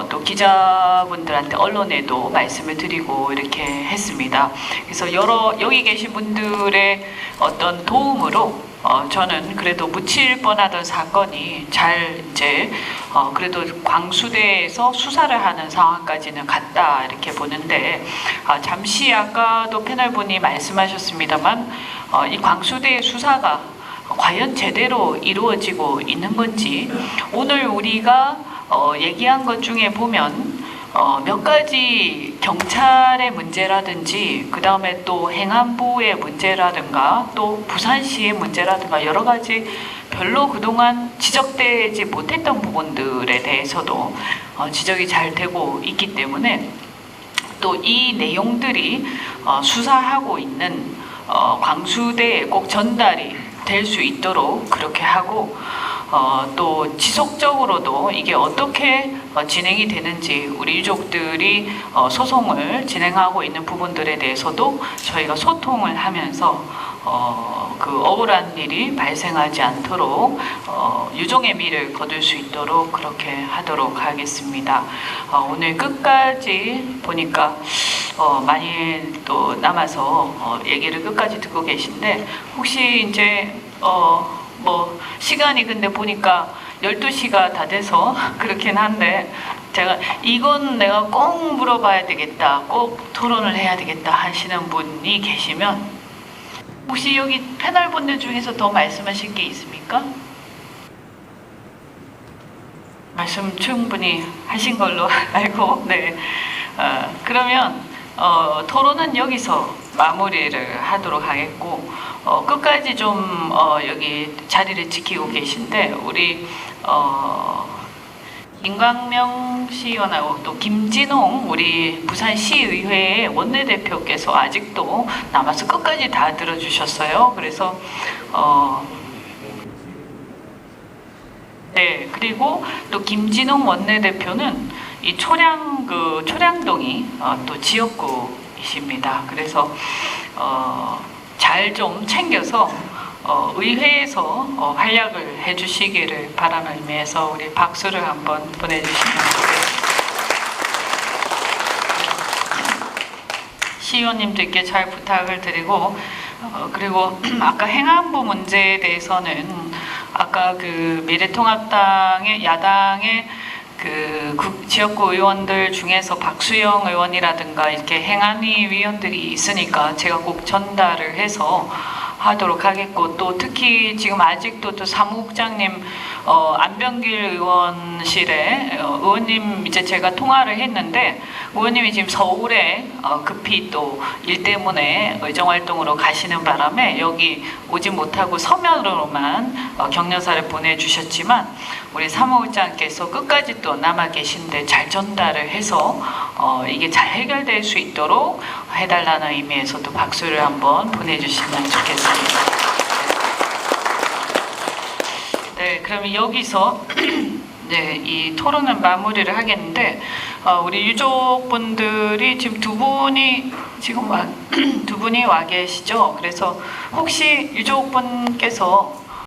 또 기자분들한테 언론에도 말씀을 드리고 이렇게 했습니다. 그래서 여기 계신 분들의 어떤 도움으로 저는 그래도 묻힐 뻔하던 사건이 잘 이제 그래도 광수대에서 수사를 하는 상황까지는 갔다 이렇게 보는데 잠시 아까도 패널분이 말씀하셨습니다만 이 광수대의 수사가 과연 제대로 이루어지고 있는 건지 오늘 우리가 얘기한 것 중에 보면 몇 가지 경찰의 문제라든지 그 다음에 또 행안부의 문제라든가 또 부산시의 문제라든가 여러 가지 별로 그동안 지적되지 못했던 부분들에 대해서도 지적이 잘 되고 있기 때문에 또 이 내용들이 수사하고 있는 광수대에 꼭 전달이 될 수 있도록 그렇게 하고 또 지속적으로도 이게 어떻게 진행이 되는지 우리 유족들이 소송을 진행하고 있는 부분들에 대해서도 저희가 소통을 하면서 그 억울한 일이 발생하지 않도록 유종의 미를 거둘 수 있도록 그렇게 하도록 하겠습니다. 오늘 끝까지 보니까 많이 또 남아서 얘기를 끝까지 듣고 계신데 혹시 이제 뭐 시간이 근데 보니까 12시가 다 돼서 그렇긴 한데 제가 이건 내가 꼭 물어봐야 되겠다, 꼭 토론을 해야 되겠다 하시는 분이 계시면 혹시 여기 패널분들 중에서 더 말씀하실 게 있습니까? 말씀 충분히 하신 걸로 알고 네 그러면 토론은 여기서 마무리를 하도록 하겠고 끝까지 좀 여기 자리를 지키고 계신데 우리 김광명 시의원하고 또 김진홍 우리 부산시의회의 원내대표께서 아직도 남아서 끝까지 다 들어주셨어요. 그래서 네 그리고 또 김진홍 원내대표는 이 초량동이 또 지역구이십니다. 그래서 잘 좀 챙겨서 의회에서 활약을 해주시기를 바라는 의미에서 우리 박수를 한번 보내주시면 시의원님들께 잘 부탁을 드리고 그리고 아까 행안부 문제에 대해서는 아까 그 미래통합당의 야당의 지역구 의원들 중에서 박수영 의원이라든가 이렇게 행안위 위원들이 있으니까 제가 꼭 전달을 해서 하도록 하겠고, 또 특히 지금 아직도 또 사무국장님 안병길 의원실에 의원님 이제 제가 통화를 했는데 의원님이 지금 서울에 급히 또 일 때문에 의정활동으로 가시는 바람에 여기 오지 못하고 서면으로만 격려사를 보내주셨지만 우리 사무국장께서 끝까지 또 남아 계신데 잘 전달을 해서 이게 잘 해결될 수 있도록 해달라는 의미에서 또 박수를 한번 보내주시면 좋겠습니다. 네, 그러면 여기서 네, 이 토론은 마무리를 하겠는데 우리 유족분들이 지금 두 분이 와 계시죠. 그래서 혹시 유족분께서